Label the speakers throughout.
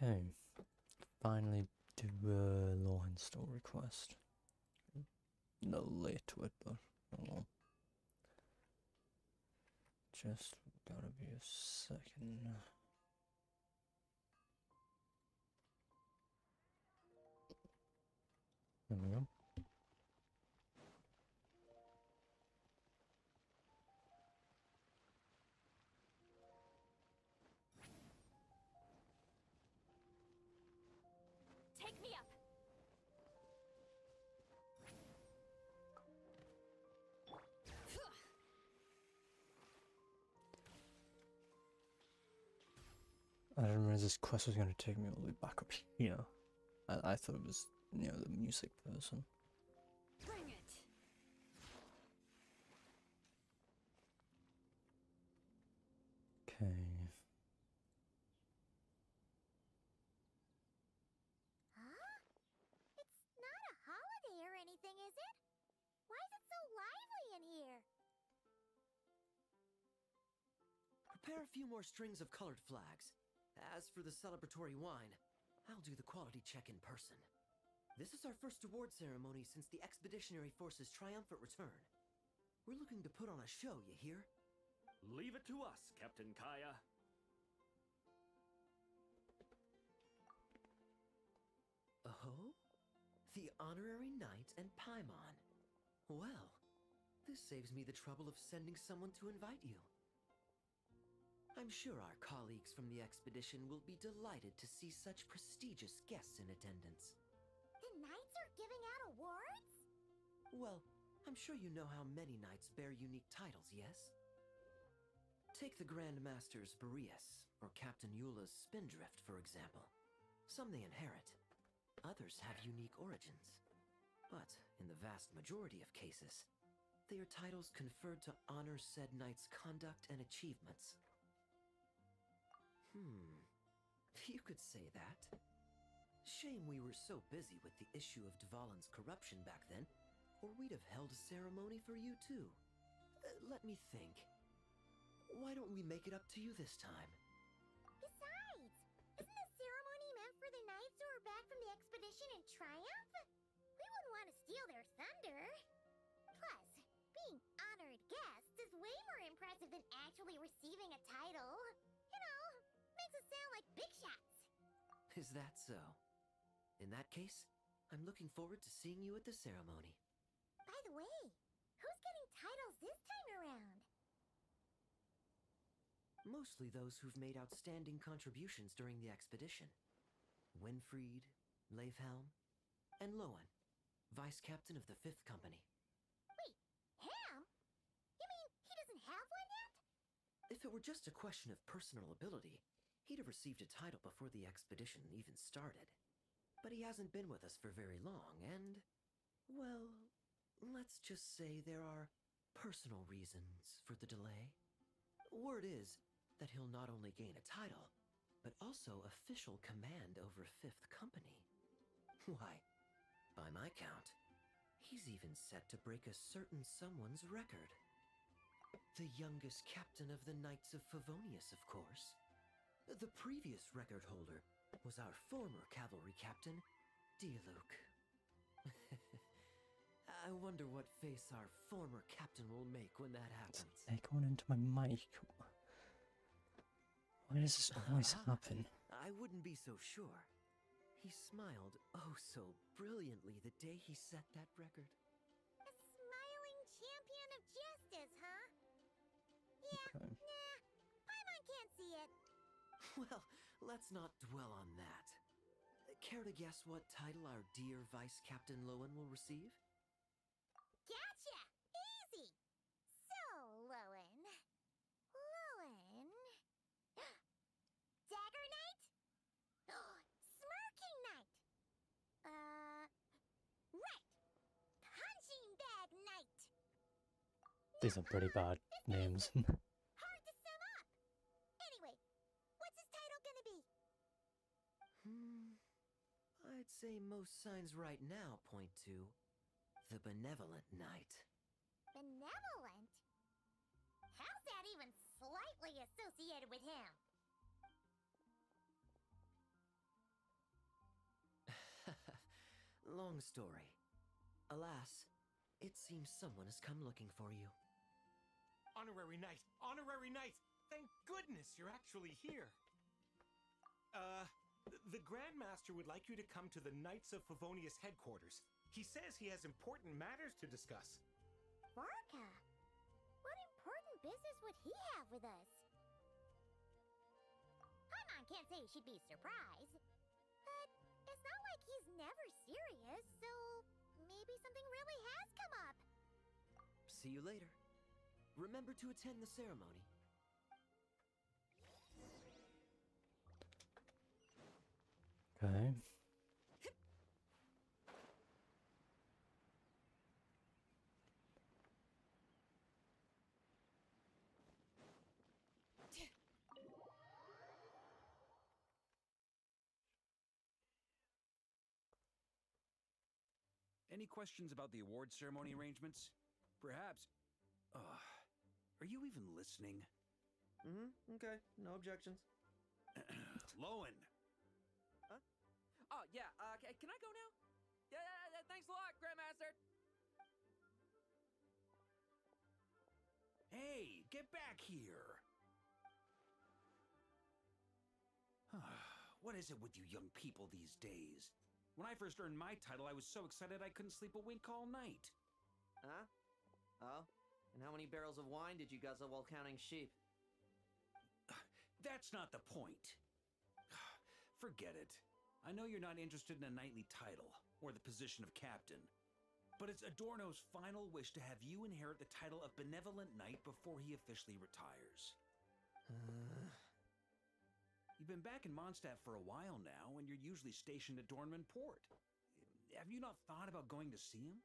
Speaker 1: Okay, finally do a Lohen story quest. A little late to it, but oh well. Just gotta be a second. There we go.
Speaker 2: Take me up.
Speaker 1: I didn't realize this quest was gonna take me all the way back up here. I thought it was, you know, the music person.
Speaker 2: Bring it.
Speaker 1: Okay.
Speaker 3: Huh? It's not a holiday or anything, is it? Why is it so lively in here?
Speaker 4: Prepare a few more strings of colored flags. As for the celebratory wine, I'll do the quality check in person. This is our first award ceremony since the Expeditionary Force's triumphant return. We're looking to put on a show, you hear?
Speaker 5: Leave it to us, Captain Kaya.
Speaker 4: Oh? The Honorary Knight and Paimon. Well, this saves me the trouble of sending someone to invite you. I'm sure our colleagues from the expedition will be delighted to see such prestigious guests in attendance.
Speaker 3: The knights are giving out awards?
Speaker 4: Well, I'm sure you know how many knights bear unique titles, yes? Take the Grand Masters Boreas or Captain Eula's Spindrift, for example. Some they inherit. Others have unique origins. But in the vast majority of cases, they are titles conferred to honor said knight's conduct and achievements. You could say that. Shame we were so busy with the issue of Dvalin's corruption back then, or we'd have held a ceremony for you too. Let me think. Why don't we make it up to you this time?
Speaker 3: Besides, isn't the ceremony meant for the knights who are back from the expedition in triumph? We wouldn't want to steal their thunder. Plus, being honored guests is way more impressive than actually receiving a title. You know, makes us sound like big shots.
Speaker 4: Is that so? In that case, I'm looking forward to seeing you at the ceremony.
Speaker 3: By the way, who's getting titles this time around?
Speaker 4: Mostly those who've made outstanding contributions during the expedition. Winfried, Leifhelm, and Lohen, Vice Captain of the 5th Company.
Speaker 3: Wait, Ham? You mean he doesn't have one yet?
Speaker 4: If it were just a question of personal ability, he'd have received a title before the expedition even started. But he hasn't been with us for very long, and, well, let's just say there are personal reasons for the delay. Word is that he'll not only gain a title, but also official command over 5th Company. Why, by my count, he's even set to break a certain someone's record. The youngest captain of the Knights of Favonius, of course. The previous record holder was our former cavalry captain, Diluc. I wonder what face our former captain will make when that happens.
Speaker 1: Hey, going into my mic. Why does this always happen?
Speaker 4: I wouldn't be so sure. He smiled oh so brilliantly the day he set that record.
Speaker 3: A smiling champion of justice, huh? Yeah,
Speaker 1: Okay.
Speaker 3: nah, Paimon can't see it.
Speaker 4: Well, let's not dwell on that. Care to guess what title our dear Vice Captain Lohen will receive?
Speaker 3: Gotcha! Easy! So, Lohen... Dagger Knight? Smirking Knight! Right! Punching Bag Knight!
Speaker 1: These are pretty bad names.
Speaker 3: Hard to sum up! Anyway, what's his title gonna be?
Speaker 4: I'd say most signs right now point to the Benevolent Knight.
Speaker 3: Benevolent? How's that even slightly associated with him?
Speaker 4: long story. Alas, it seems someone has come looking for you.
Speaker 6: Honorary Knight! Honorary Knight! Thank goodness you're actually here. The Grand Master would like you to come to the Knights of Favonius headquarters. He says he has important matters to discuss.
Speaker 3: Varka? What important business would he have with us? Paimon can't say she'd be surprised. But it's not like he's never serious, so maybe something really has come up.
Speaker 4: See you later. Remember to attend the ceremony.
Speaker 1: Okay.
Speaker 7: Any questions about the award ceremony arrangements? Perhaps. Are you even listening?
Speaker 4: Okay. No objections.
Speaker 7: Lohen!
Speaker 8: Oh, yeah, can I go now? Yeah, thanks a lot, Grandmaster!
Speaker 7: Hey, get back here! What is it with you young people these days? When I first earned my title, I was so excited I couldn't sleep a wink all night.
Speaker 4: Huh? Oh? And how many barrels of wine did you guzzle while counting sheep?
Speaker 7: That's not the point. Forget it. I know you're not interested in a knightly title, or the position of captain. But it's Adorno's final wish to have you inherit the title of Benevolent Knight before he officially retires. You've been back in Mondstadt for a while now, and you're usually stationed at Dornman Port. Have you not thought about going to see him?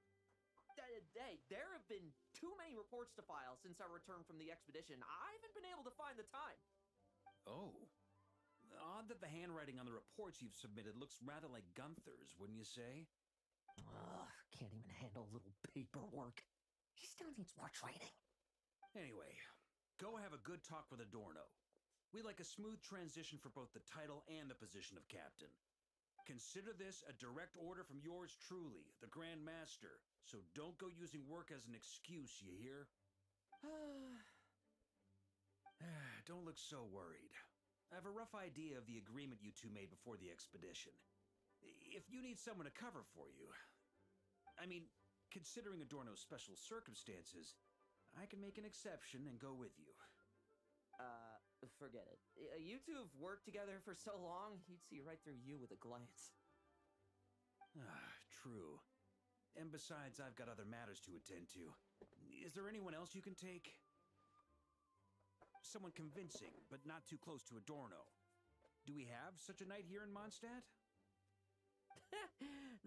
Speaker 8: Hey, there have been too many reports to file since our return from the expedition. I haven't been able to find the time.
Speaker 7: Oh. Odd that the handwriting on the reports you've submitted looks rather like Gunther's, wouldn't you say?
Speaker 8: Can't even handle a little paperwork. He still needs more training.
Speaker 7: Anyway, go have a good talk with Adorno. We'd like a smooth transition for both the title and the position of captain. Consider this a direct order from yours truly, the Grand Master, so don't go using work as an excuse, you hear? Don't look so worried. I have a rough idea of the agreement you two made before the expedition. If you need someone to cover for you... I mean, considering Adorno's special circumstances, I can make an exception and go with you.
Speaker 8: Forget it. You two have worked together for so long, he'd see right through you with a glance.
Speaker 7: True. And besides, I've got other matters to attend to. Is there anyone else you can take? Someone convincing, but not too close to Adorno. Do we have such a knight here in Mondstadt?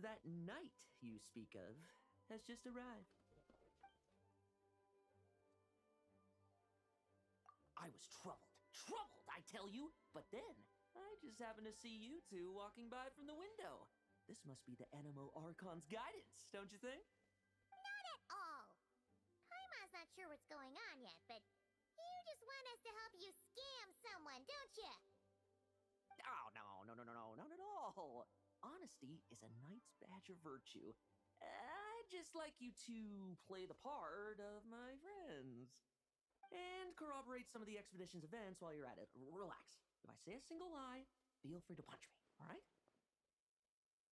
Speaker 8: That knight you speak of has just arrived. I was troubled, I tell you, but then I just happened to see you two walking by from the window. This must be the Animo Archon's guidance, don't you think?
Speaker 3: Not at all. Paimon's not sure what's going on yet, but you just want us to help you scam someone, don't you?
Speaker 8: Oh, no, not at all. Honesty is a knight's badge of virtue. I'd just like you to play the part of my friends. And corroborate some of the expedition's events while you're at it. Relax. If I say a single lie, feel free to punch me, alright?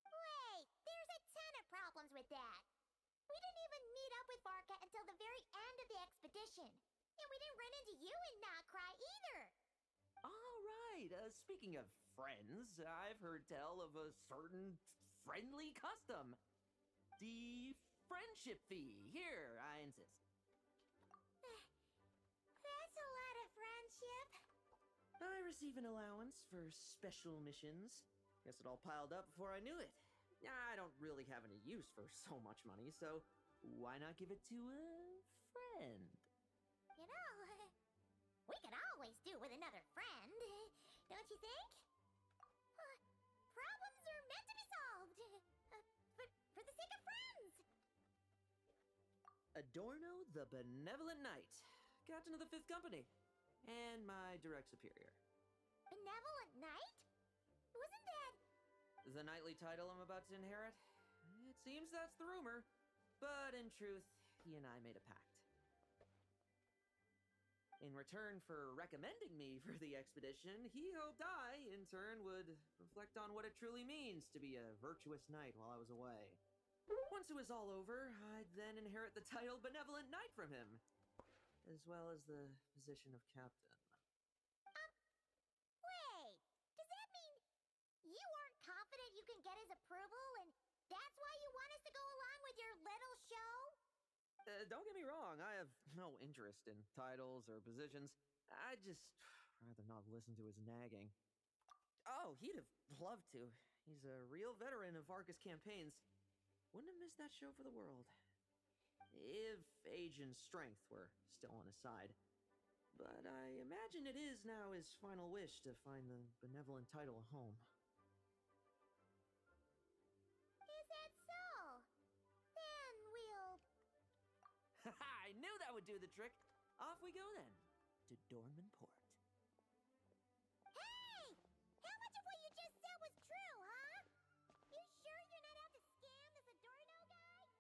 Speaker 3: Wait, there's a ton of problems with that. We didn't even meet up with Varka until the very end of the expedition. And we didn't run into you in Nocry either.
Speaker 8: Alright, speaking of friends, I've heard tell of a certain friendly custom. The friendship fee. Here, I insist.
Speaker 3: That's a lot of friendship.
Speaker 8: I receive an allowance for special missions. Guess it all piled up before I knew it. I don't really have any use for so much money, so why not give it to a friend?
Speaker 3: You know, we could always do with another friend, don't you think? Problems are meant to be solved. For the sake of friends.
Speaker 8: Adorno the Benevolent Knight, Captain of the 5th Company, and my direct superior.
Speaker 3: Benevolent Knight? Wasn't that...
Speaker 8: The knightly title I'm about to inherit? Seems that's the rumor. But in truth, he and I made a pact. In return for recommending me for the expedition, he hoped I, in turn, would reflect on what it truly means to be a virtuous knight while I was away. Once it was all over, I'd then inherit the title Benevolent Knight from him, as well as the position of captain.
Speaker 3: Wait, does that mean you aren't confident you can get his approval, and that's why you want us to go along with your little show?
Speaker 8: Don't get me wrong, I have no interest in titles or positions. I'd just rather not listen to his nagging. Oh, he'd have loved to. He's a real veteran of Arcus campaigns. Wouldn't have missed that show for the world. If age and strength were still on his side. But I imagine it is now his final wish to find the benevolent title a home.
Speaker 3: Is that so? Then we'll...
Speaker 8: I knew that would do the trick. Off we go then, to Dorman Port.
Speaker 3: Hey! How much of what you just said was true, huh? You sure you're not out to scam this Adorno guy?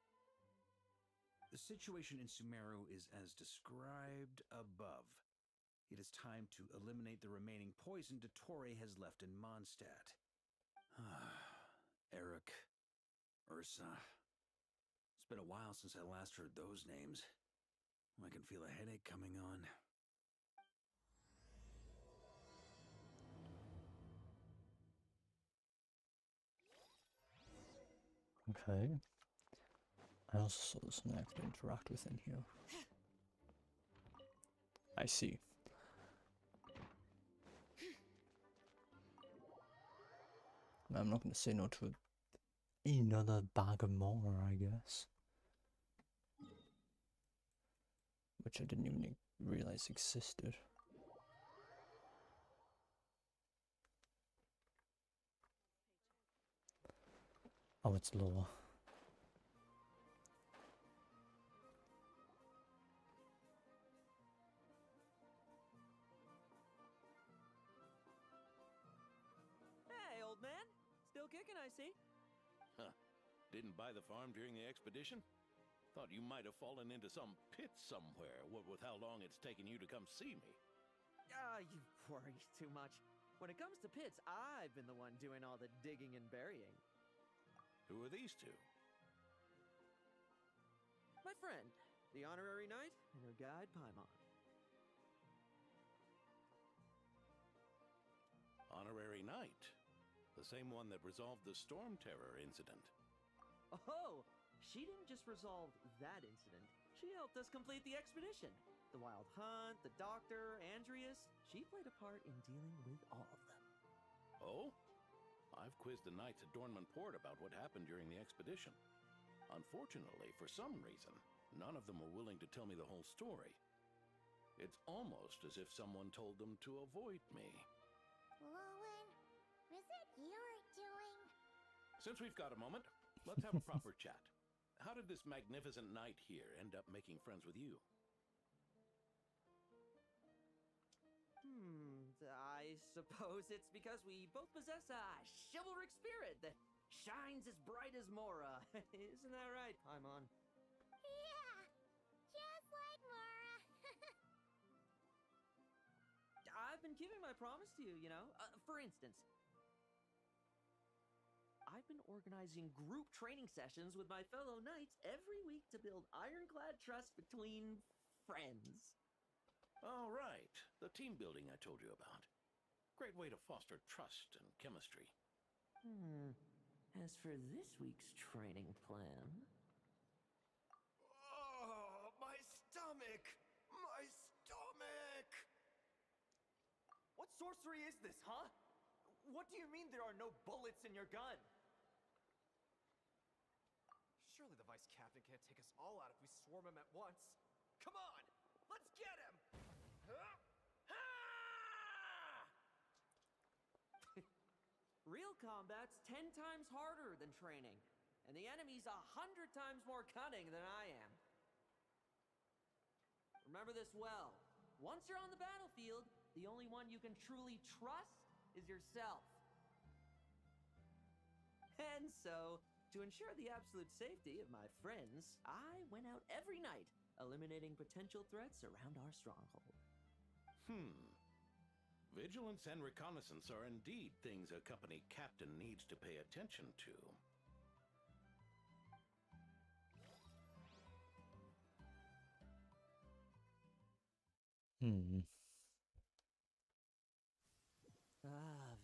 Speaker 7: The situation in Sumeru is as described above. It is time to eliminate the remaining poison Dottore has left in Mondstadt. Eric, Ursa. It's been a while since I last heard those names. I can feel a headache coming on.
Speaker 1: Okay. I also saw this and I could interact with in here. I see. I'm not going to say no to another bag of more, I guess. Which I didn't even realize existed. Oh, it's lower.
Speaker 8: Hey, old man. Still kicking, I see.
Speaker 9: Huh. Didn't buy the farm during the expedition? Thought you might have fallen into some pit somewhere, what with how long it's taken you to come see me.
Speaker 8: You worry too much. When it comes to pits, I've been the one doing all the digging and burying.
Speaker 9: Who are these two?
Speaker 8: My friend, the honorary knight, and her guide, Paimon.
Speaker 9: Honorary Knight. The same one that resolved the Storm Terror incident.
Speaker 8: Oh, she didn't just resolve that incident. She helped us complete the expedition. The Wild Hunt, the Doctor, Andreas. She played a part in dealing with all of them.
Speaker 9: Oh? I've quizzed the knights at Dornman Port about what happened during the expedition. Unfortunately, for some reason, none of them were willing to tell me the whole story. It's almost as if someone told them to avoid me.
Speaker 3: Lohen, was that your doing?
Speaker 9: Since we've got a moment, let's have a proper chat. How did this magnificent knight here end up making friends with you?
Speaker 8: I suppose it's because we both possess a chivalric spirit that shines as bright as Mora. Isn't that right, Paimon?
Speaker 3: Yeah, just like Mora.
Speaker 8: I've been keeping my promise to you, you know. For instance, I've been organizing group training sessions with my fellow knights every week to build ironclad trust between friends.
Speaker 9: Oh, right. The team building I told you about. Great way to foster trust and chemistry.
Speaker 8: As for this week's training plan...
Speaker 10: Oh, my stomach! My stomach!
Speaker 11: What sorcery is this, huh? What do you mean there are no bullets in your gun? Surely the vice captain can't take us all out if we swarm him at once. Come on! Let's get him!
Speaker 8: Real combat's 10 times harder than training, and the enemy's 100 times more cunning than I am. Remember this well. Once you're on the battlefield, the only one you can truly trust is yourself. And so, To ensure the absolute safety of my friends, I went out every night, eliminating potential threats around our stronghold.
Speaker 9: Vigilance and reconnaissance are indeed things a company captain needs to pay attention to.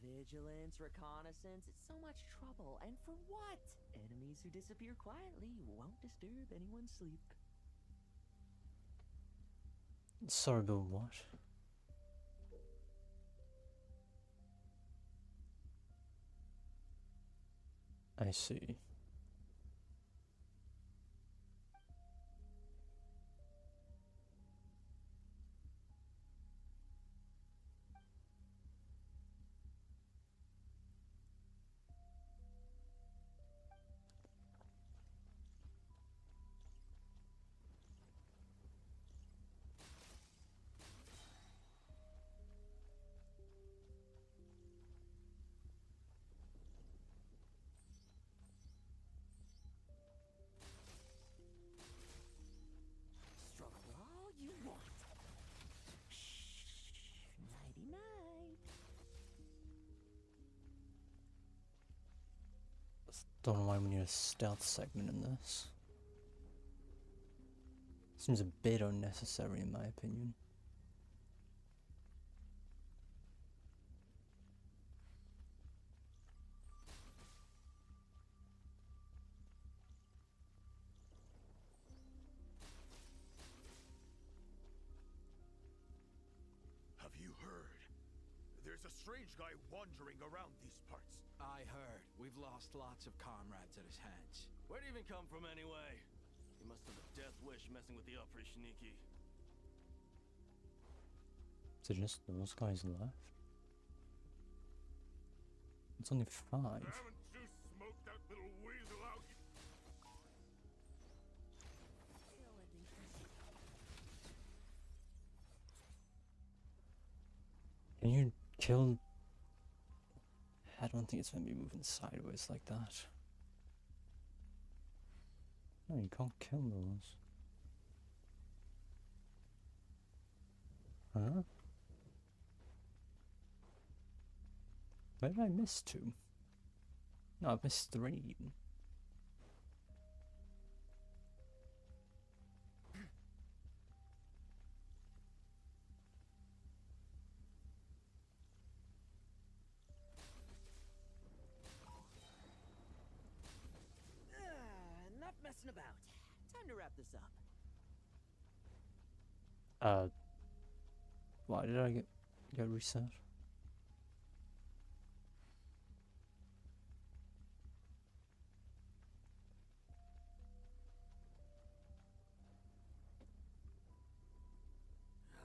Speaker 8: Vigilance, reconnaissance, it's so much trouble. And for what? Enemies who disappear quietly won't disturb anyone's sleep.
Speaker 1: Sorry, but what? I see.
Speaker 8: Struggle all you want. Shh, nighty night.
Speaker 1: Don't know why we need a stealth segment in this. Seems a bit unnecessary in my opinion.
Speaker 10: Have you heard? There's a strange guy wandering around these parts.
Speaker 7: I heard. We've lost lots of comrades at his hands.
Speaker 5: Where'd he even come from anyway? He must have a death wish messing with the uppers, Shiniki.
Speaker 1: Is it just those guys left? It's only 5.
Speaker 10: Haven't you smoked that little weasel out?
Speaker 1: Can you kill? I don't think it's gonna be moving sideways like that. No, you can't kill those. Huh? Where did I miss 2? No, I've missed 3 even.
Speaker 8: Enough messing about. Time to wrap this up.
Speaker 1: Why did I get reset?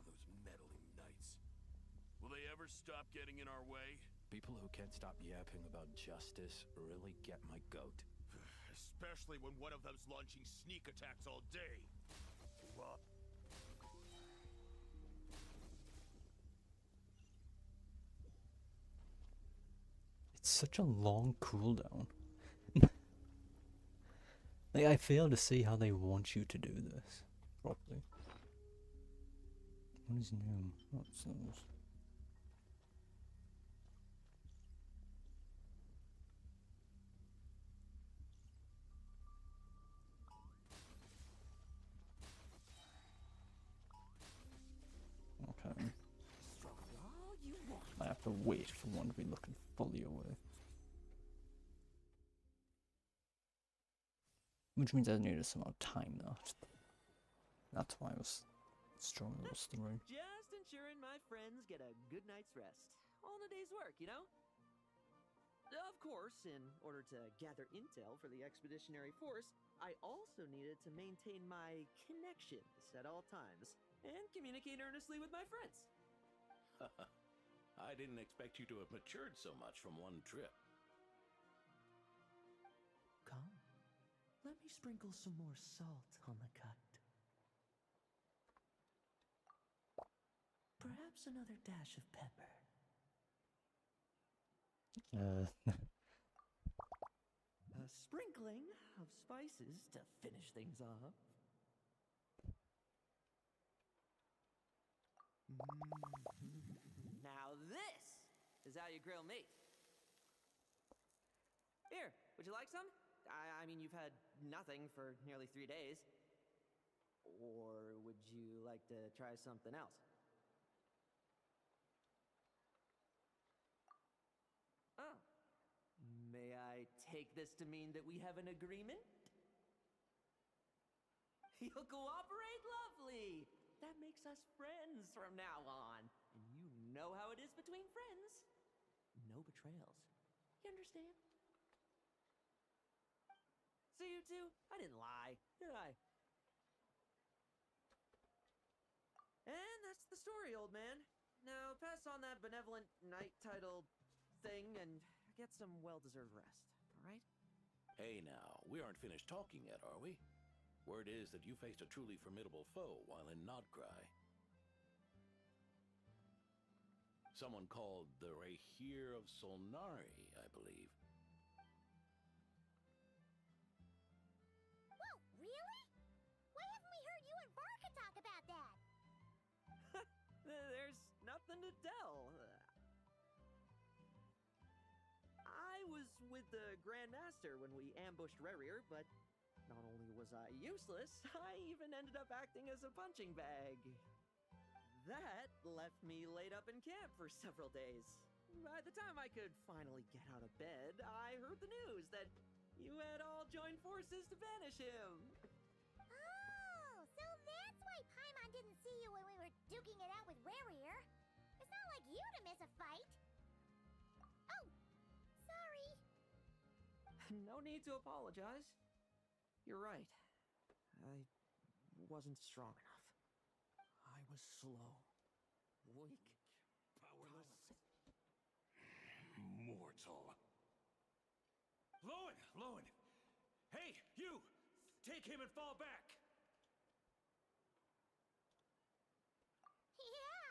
Speaker 10: Those meddling knights. Will they ever stop getting in our way?
Speaker 12: People who can't stop yapping about justice really get my goat.
Speaker 10: Especially when one of them's launching sneak attacks all day. What?
Speaker 1: It's such a long cooldown. Like, I fail to see how they want you to do this properly. What is new? What's those? Okay. I have to wait for one to be looking fully away. Which means I needed some more time though. That's why I was strong those 3.
Speaker 8: Just ensuring my friends get a good night's rest. All in a day's work, you know? Of course, in order to gather intel for the expeditionary force, I also needed to maintain my connections at all times and communicate earnestly with my friends.
Speaker 9: I didn't expect you to have matured so much from one trip.
Speaker 8: Come, let me sprinkle some more salt on the cut. Perhaps another dash of pepper. sprinkling of spices to finish things off. Now this is how you grill meat. Here, would you like some? I mean, you've had nothing for nearly 3 days. Or would you like to try something else? Oh. May I take this to mean that we have an agreement? You'll cooperate? Lovely! That makes us friends from now on. And you know how it is between friends. No betrayals. You understand? So you two, I didn't lie, did I? And that's the story, old man. Now pass on that benevolent knight title thing and get some well-deserved rest, all right?
Speaker 9: Hey now, we aren't finished talking yet, are we? Word is that you faced a truly formidable foe while in Nodcry. Someone called the Rahir of Solnari, I believe.
Speaker 3: Whoa, really? Why haven't we heard you and Varka talk about that?
Speaker 8: There's nothing to tell. I was with the Grand Master when we ambushed Rerir, but not only was I useless, I even ended up acting as a punching bag. That left me laid up in camp for several days. By the time I could finally get out of bed, I heard the news that you had all joined forces to banish him.
Speaker 3: Oh, so that's why Paimon didn't see you when we were duking it out with Rerir. It's not like you to miss a fight. Oh, sorry.
Speaker 8: No need to apologize. You're right. I wasn't strong enough. I was slow, weak, powerless.
Speaker 7: Mortal. Lohen! Hey, you! Take him and fall back!
Speaker 3: Yeah,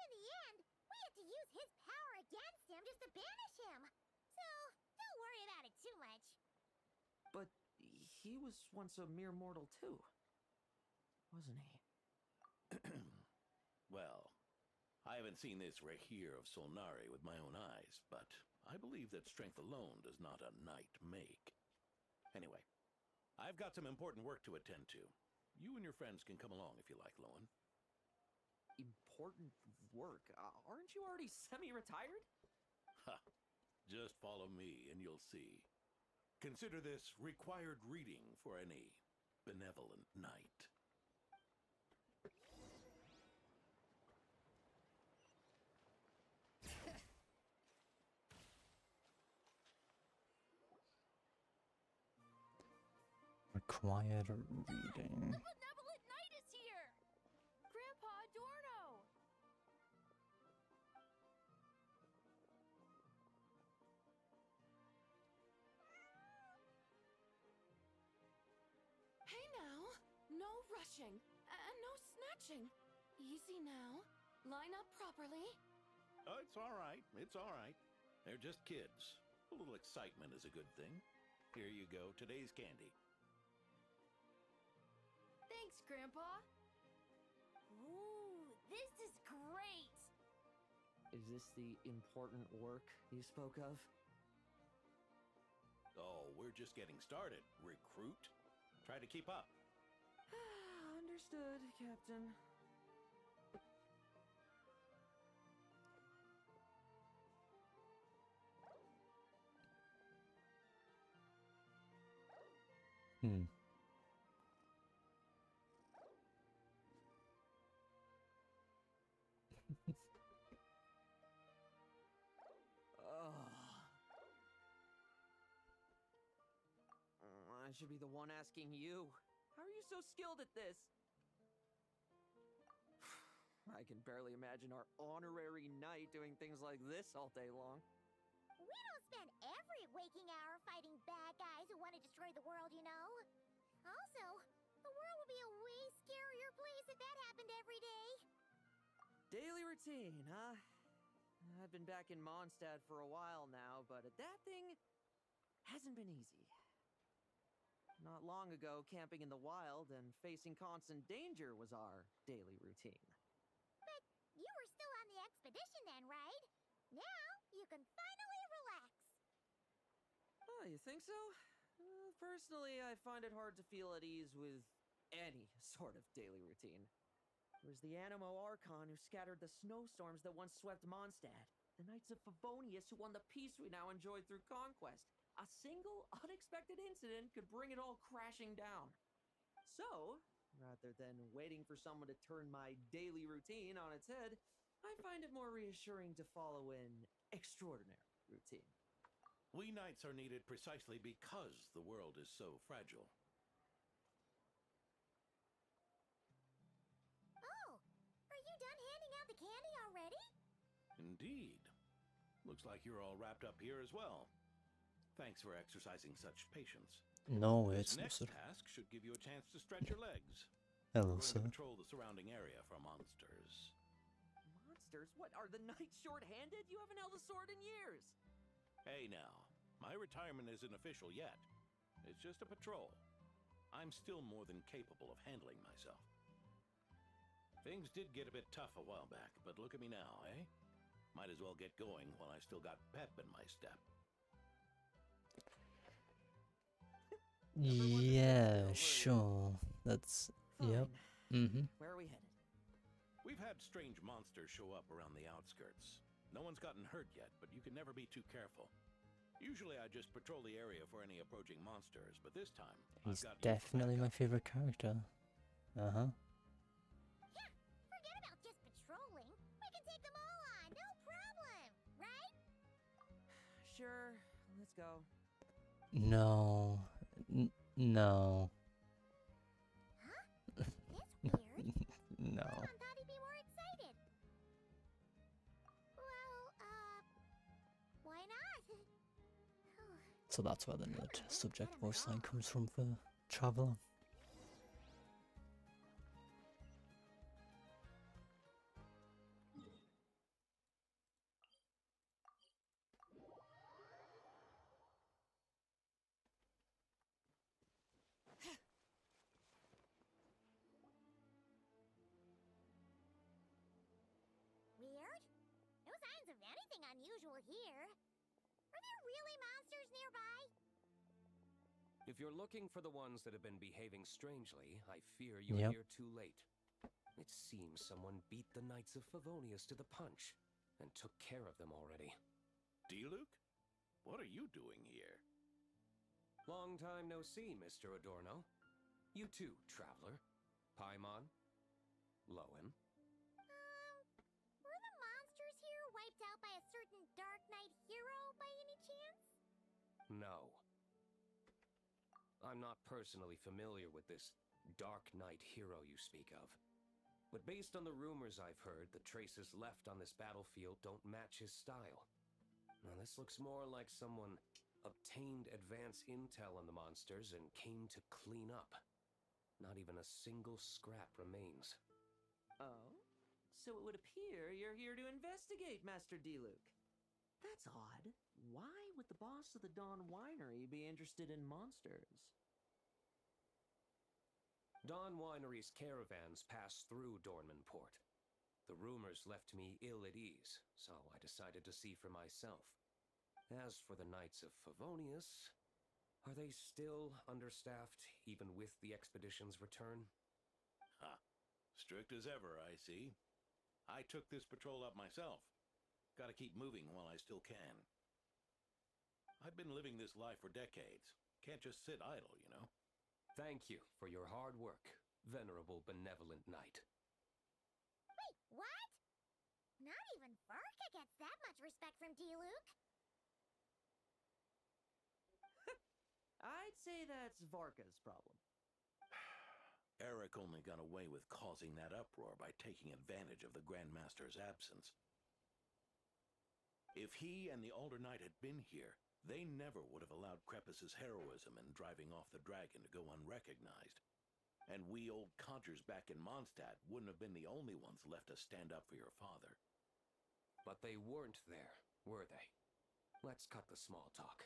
Speaker 3: in the end, we had to use his power against him just to banish him. So, don't worry about it too much.
Speaker 8: But he was once a mere mortal too, wasn't he?
Speaker 9: Well, I haven't seen this Rahir of Solnari with my own eyes, but I believe that strength alone does not a knight make. Anyway, I've got some important work to attend to. You and your friends can come along if you like, Lohen.
Speaker 8: Important work? Aren't you already semi-retired?
Speaker 9: Ha! Just follow me and you'll see. Consider this required reading for any benevolent knight.
Speaker 1: Required reading.
Speaker 2: The benevolent knight is here! Grandpa Adorno! Hey now! No rushing, and no snatching. Easy now. Line up properly.
Speaker 9: Oh, it's all right. It's all right. They're just kids. A little excitement is a good thing. Here you go. Today's candy.
Speaker 2: Thanks, Grandpa.
Speaker 3: Ooh, this is great.
Speaker 8: Is this the important work you spoke of?
Speaker 9: Oh, we're just getting started. Recruit. Try to keep up.
Speaker 8: Understood, Captain. I should be the one asking you. How are you so skilled at this? I can barely imagine our honorary knight doing things like this all day long.
Speaker 3: We don't spend every waking hour fighting bad guys who want to destroy the world, you know? Also, the world would be a way scarier place if that happened every day.
Speaker 8: Daily routine, huh? I've been back in Mondstadt for a while now, but that thing hasn't been easy. Not long ago, camping in the wild and facing constant danger was our daily routine.
Speaker 3: But you were still on the expedition then, right? Now you can finally relax.
Speaker 8: Oh, you think so? Personally, I find it hard to feel at ease with any sort of daily routine. It was the Animo Archon who scattered the snowstorms that once swept Mondstadt. The Knights of Favonius who won the peace we now enjoy through conquest. A single unexpected incident could bring it all crashing down. So, rather than waiting for someone to turn my daily routine on its head, I find it more reassuring to follow an extraordinary routine.
Speaker 9: We knights are needed precisely because the world is so fragile.
Speaker 3: Oh, are you done handing out the candy already?
Speaker 9: Indeed. Looks like you're all wrapped up here as well. Thanks for exercising such patience.
Speaker 1: No,
Speaker 9: This
Speaker 1: it's not,
Speaker 9: next
Speaker 1: sir.
Speaker 9: task should give you a chance to stretch your legs.
Speaker 1: Hello,
Speaker 9: We're
Speaker 1: sir.
Speaker 9: going to patrol the surrounding area for monsters.
Speaker 8: Monsters? What, are the knights short-handed? You haven't held a sword in years.
Speaker 9: Hey now, my retirement isn't official yet. It's just a patrol. I'm still more than capable of handling myself. Things did get a bit tough a while back, but look at me now, eh? Might as well get going while I still got pep in my step.
Speaker 1: Yeah, sure. That's... Yep.
Speaker 8: Fine. Where are we headed?
Speaker 9: We've had strange monsters show up around the outskirts. No one's gotten hurt yet, but you can never be too careful. Usually I just patrol the area for any approaching monsters, but this time
Speaker 1: He's
Speaker 9: I've got you for
Speaker 1: definitely my
Speaker 9: backup.
Speaker 1: favorite character. Uh-huh.
Speaker 3: Yeah, forget about just patrolling. We can take them all on, no problem, right?
Speaker 8: Sure, let's go.
Speaker 1: No. No.
Speaker 3: Huh? That's weird.
Speaker 1: No.
Speaker 3: Lohen thought he'd be more excited. Well, why not?
Speaker 1: So that's where the nerd subject voice line comes from for Traveler.
Speaker 3: Weird? No signs of anything unusual here. Are there really monsters nearby?
Speaker 13: If you're looking for the ones that have been behaving strangely, I fear you're
Speaker 1: Yep.
Speaker 13: here too late. It seems someone beat the Knights of Favonius to the punch and took care of them already.
Speaker 9: D-Luke? What are you doing here?
Speaker 13: Long time no see, Mr. Adorno. You too, Traveler. Paimon. Lohen.
Speaker 3: Were the monsters here wiped out by a certain Dark Knight hero by any chance?
Speaker 13: No. I'm not personally familiar with this Dark Knight hero you speak of. But based on the rumors I've heard, the traces left on this battlefield don't match his style. Now this looks more like someone obtained advance intel on the monsters and came to clean up. Not even a single scrap remains.
Speaker 8: Oh? So it would appear you're here to investigate, Master D-Luke. That's odd. Why would the boss of the Dawn Winery be interested in monsters?
Speaker 13: Dawn Winery's caravans pass through Dornman Port. The rumors left me ill at ease, so I decided to see for myself. As for the Knights of Favonius, are they still understaffed, even with the expedition's return?
Speaker 9: Ha. Strict as ever, I see. I took this patrol up myself. Gotta keep moving while I still can. I've been living this life for decades. Can't just sit idle, you know?
Speaker 13: Thank you for your hard work, venerable benevolent knight.
Speaker 3: Wait, what? Not even Varka gets that much respect from D-Luke.
Speaker 8: I'd say that's Varka's problem.
Speaker 9: Eric only got away with causing that uproar by taking advantage of the Grandmaster's absence. If he and the Alder Knight had been here, they never would have allowed Krepus's heroism in driving off the dragon to go unrecognized. And we old codgers back in Mondstadt wouldn't have been the only ones left to stand up for your father.
Speaker 13: But they weren't there, were they? Let's cut the small talk.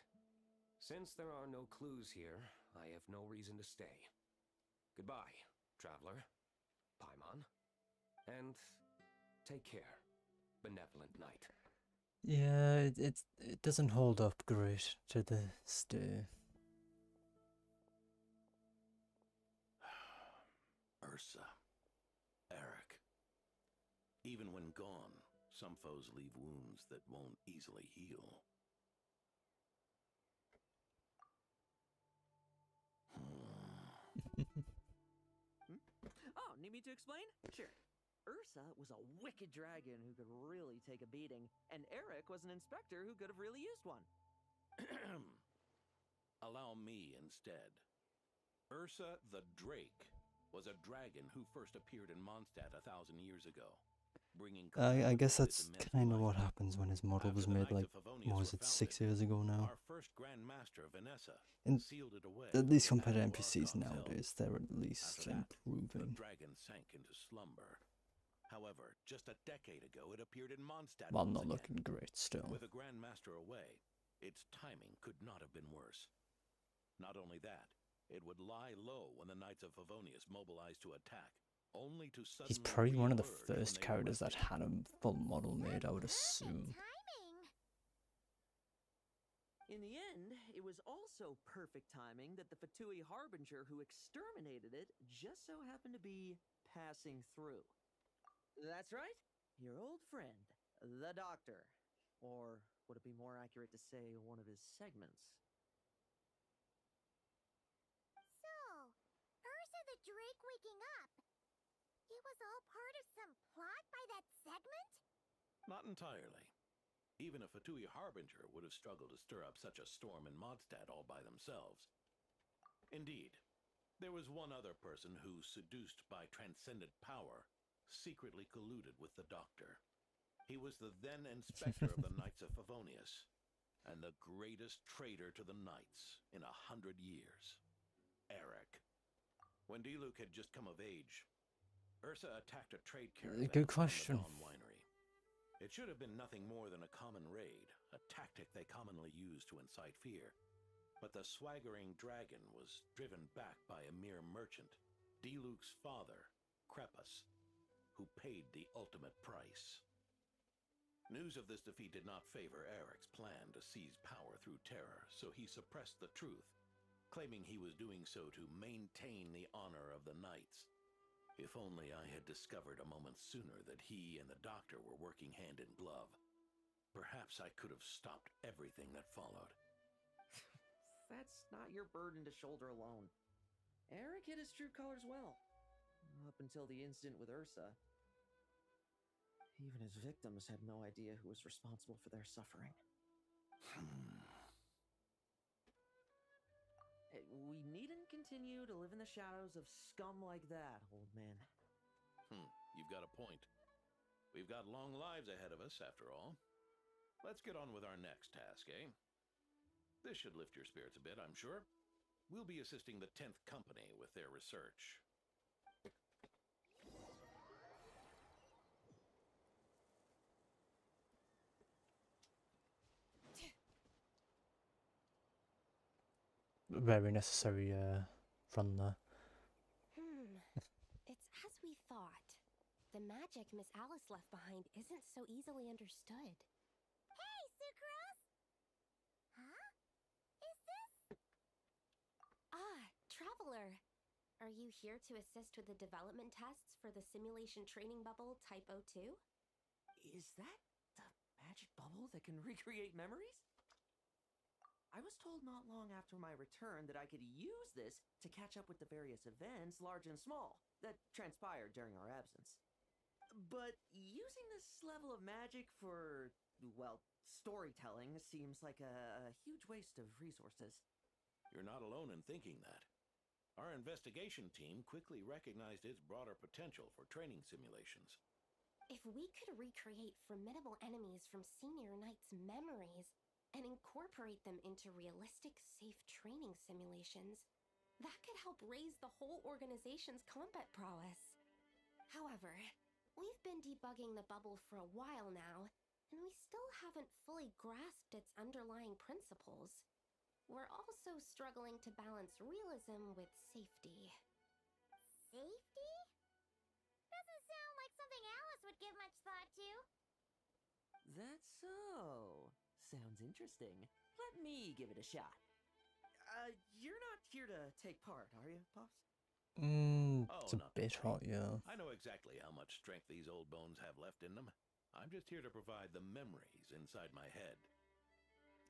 Speaker 13: Since there are no clues here, I have no reason to stay. Goodbye, traveler, Paimon, and take care, benevolent knight.
Speaker 1: Yeah, it doesn't hold up great to the stay.
Speaker 9: Ursa. Eric. Even when gone, some foes leave wounds that won't easily heal.
Speaker 8: Oh, need me to explain? Sure. Ursa was a wicked dragon who could really take a beating, and Eric was an inspector who could have really used one.
Speaker 9: Allow me instead. Ursa the Drake was a dragon who first appeared in Mondstadt 1,000 years ago, bringing
Speaker 1: I guess
Speaker 9: calamity with
Speaker 1: that's
Speaker 9: immense
Speaker 1: kind of
Speaker 9: might.
Speaker 1: what happens when his model
Speaker 9: After
Speaker 1: was
Speaker 9: the
Speaker 1: made,
Speaker 9: Knights
Speaker 1: like,
Speaker 9: of Favonius
Speaker 1: what was
Speaker 9: were
Speaker 1: it, 6
Speaker 9: founded,
Speaker 1: years ago now?
Speaker 9: Our first Grand Master, Vanessa,
Speaker 1: And
Speaker 9: sealed it away
Speaker 1: at
Speaker 9: from
Speaker 1: least
Speaker 9: the
Speaker 1: compared to
Speaker 9: battle
Speaker 1: NPCs
Speaker 9: Archons held.
Speaker 1: nowadays, they're at least
Speaker 9: After that, the
Speaker 1: improving.
Speaker 9: dragon sank into slumber. However, just a decade ago, it appeared in Mondstadt
Speaker 1: While
Speaker 9: once
Speaker 1: not
Speaker 9: again.
Speaker 1: looking great still.
Speaker 9: With a Grand Master away, its timing could not have been worse. Not only that, it would lie low when the Knights of Favonius mobilized to attack, only to suddenly
Speaker 1: He's probably one of the
Speaker 9: re-emerge when
Speaker 1: first
Speaker 9: they
Speaker 1: characters that
Speaker 9: rested.
Speaker 1: had a full model made, I would assume.
Speaker 3: Timing!
Speaker 8: In the end, it was also perfect timing that the Fatui Harbinger who exterminated it just so happened to be passing through. That's right, your old friend, the Doctor. Or would it be more accurate to say one of his segments?
Speaker 3: So, Ursa the Drake waking up. It was all part of some plot by that segment?
Speaker 9: Not entirely. Even a Fatui Harbinger would have struggled to stir up such a storm in Mondstadt all by themselves. Indeed, there was one other person who, seduced by transcendent power, secretly colluded with the Doctor. He was the then Inspector of the Knights of Favonius, and the greatest traitor to the Knights in 100 years. Eric. When Diluc had just come of age, Ursa attacked a trade caravan
Speaker 1: Good
Speaker 9: from
Speaker 1: question.
Speaker 9: the Dawn Winery. It should have been nothing more than a common raid, a tactic they commonly use to incite fear. But the swaggering dragon was driven back by a mere merchant, Diluc's father, Crepus, who paid the ultimate price. News of this defeat did not favor Eric's plan to seize power through terror, so he suppressed the truth, claiming he was doing so to maintain the honor of the Knights. If only I had discovered a moment sooner that he and the Doctor were working hand in glove. Perhaps I could have stopped everything that followed.
Speaker 8: That's not your burden to shoulder alone. Eric hid his true colors well. Up until the incident with Ursa. Even his victims had no idea who was responsible for their suffering. We needn't continue to live in the shadows of scum like that, old man.
Speaker 9: You've got a point. We've got long lives ahead of us, after all. Let's get on with our next task, eh? This should lift your spirits a bit, I'm sure. We'll be assisting the 10th Company with their research.
Speaker 1: Very necessary run there.
Speaker 14: It's as we thought. The magic Miss Alice left behind isn't so easily understood.
Speaker 3: Hey, Sucrose! Huh? Is this...
Speaker 14: Traveler! Are you here to assist with the development tests for the simulation training bubble Type 02?
Speaker 8: Is that the magic bubble that can recreate memories? I was told not long after my return that I could use this to catch up with the various events, large and small, that transpired during our absence. But using this level of magic for, well, storytelling seems like a huge waste of resources.
Speaker 9: You're not alone in thinking that. Our investigation team quickly recognized its broader potential for training simulations.
Speaker 14: If we could recreate formidable enemies from Senior Knight's memories and incorporate them into realistic, safe training simulations, that could help raise the whole organization's combat prowess. However, we've been debugging the bubble for a while now, and we still haven't fully grasped its underlying principles. we're also struggling to balance realism with safety.
Speaker 3: Safety? Doesn't sound like something Alice would give much thought to.
Speaker 8: That's so. Sounds interesting. Let me give it a shot. You're not here to take part, are you, Pops?
Speaker 1: It's a
Speaker 9: not
Speaker 1: bit
Speaker 9: to worry.
Speaker 1: hot, yeah.
Speaker 9: I know exactly how much strength these old bones have left in them. I'm just here to provide the memories inside my head.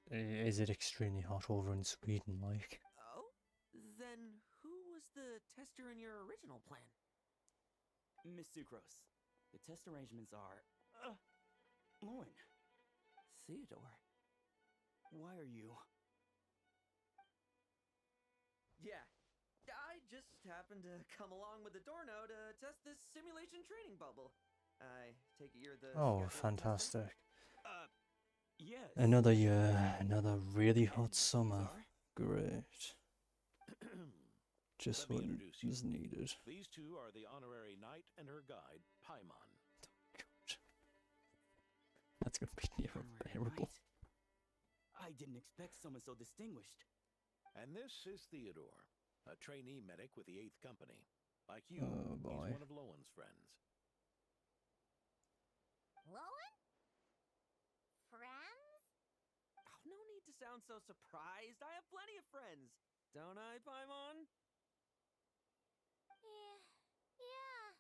Speaker 1: Is it extremely hot over in Sweden, like?
Speaker 8: Oh? Then who was the tester in your original plan?
Speaker 11: Miss Sucrose, the test arrangements are... Lohen.
Speaker 8: Theodore.
Speaker 11: Why are you...
Speaker 8: Yeah, I just happened to come along with the Dorno to test this simulation training bubble. I take it you're the...
Speaker 1: Oh,
Speaker 8: scheduled tester?
Speaker 1: fantastic.
Speaker 11: Yes.
Speaker 1: Another another really hot summer. Great. Just
Speaker 9: Let me
Speaker 1: what
Speaker 9: introduce you.
Speaker 1: is needed.
Speaker 9: These two are the honorary knight and her guide, Paimon.
Speaker 1: That's gonna be near unbearable.
Speaker 11: I didn't expect someone so distinguished.
Speaker 9: And this is Theodore, a trainee medic with the 8th Company. Like you,
Speaker 1: Oh, boy.
Speaker 9: he's one of Lowen's friends.
Speaker 3: Lowen? Friends?
Speaker 8: Oh, no need to sound so surprised. I have plenty of friends. Don't I, Paimon?
Speaker 3: Yeah.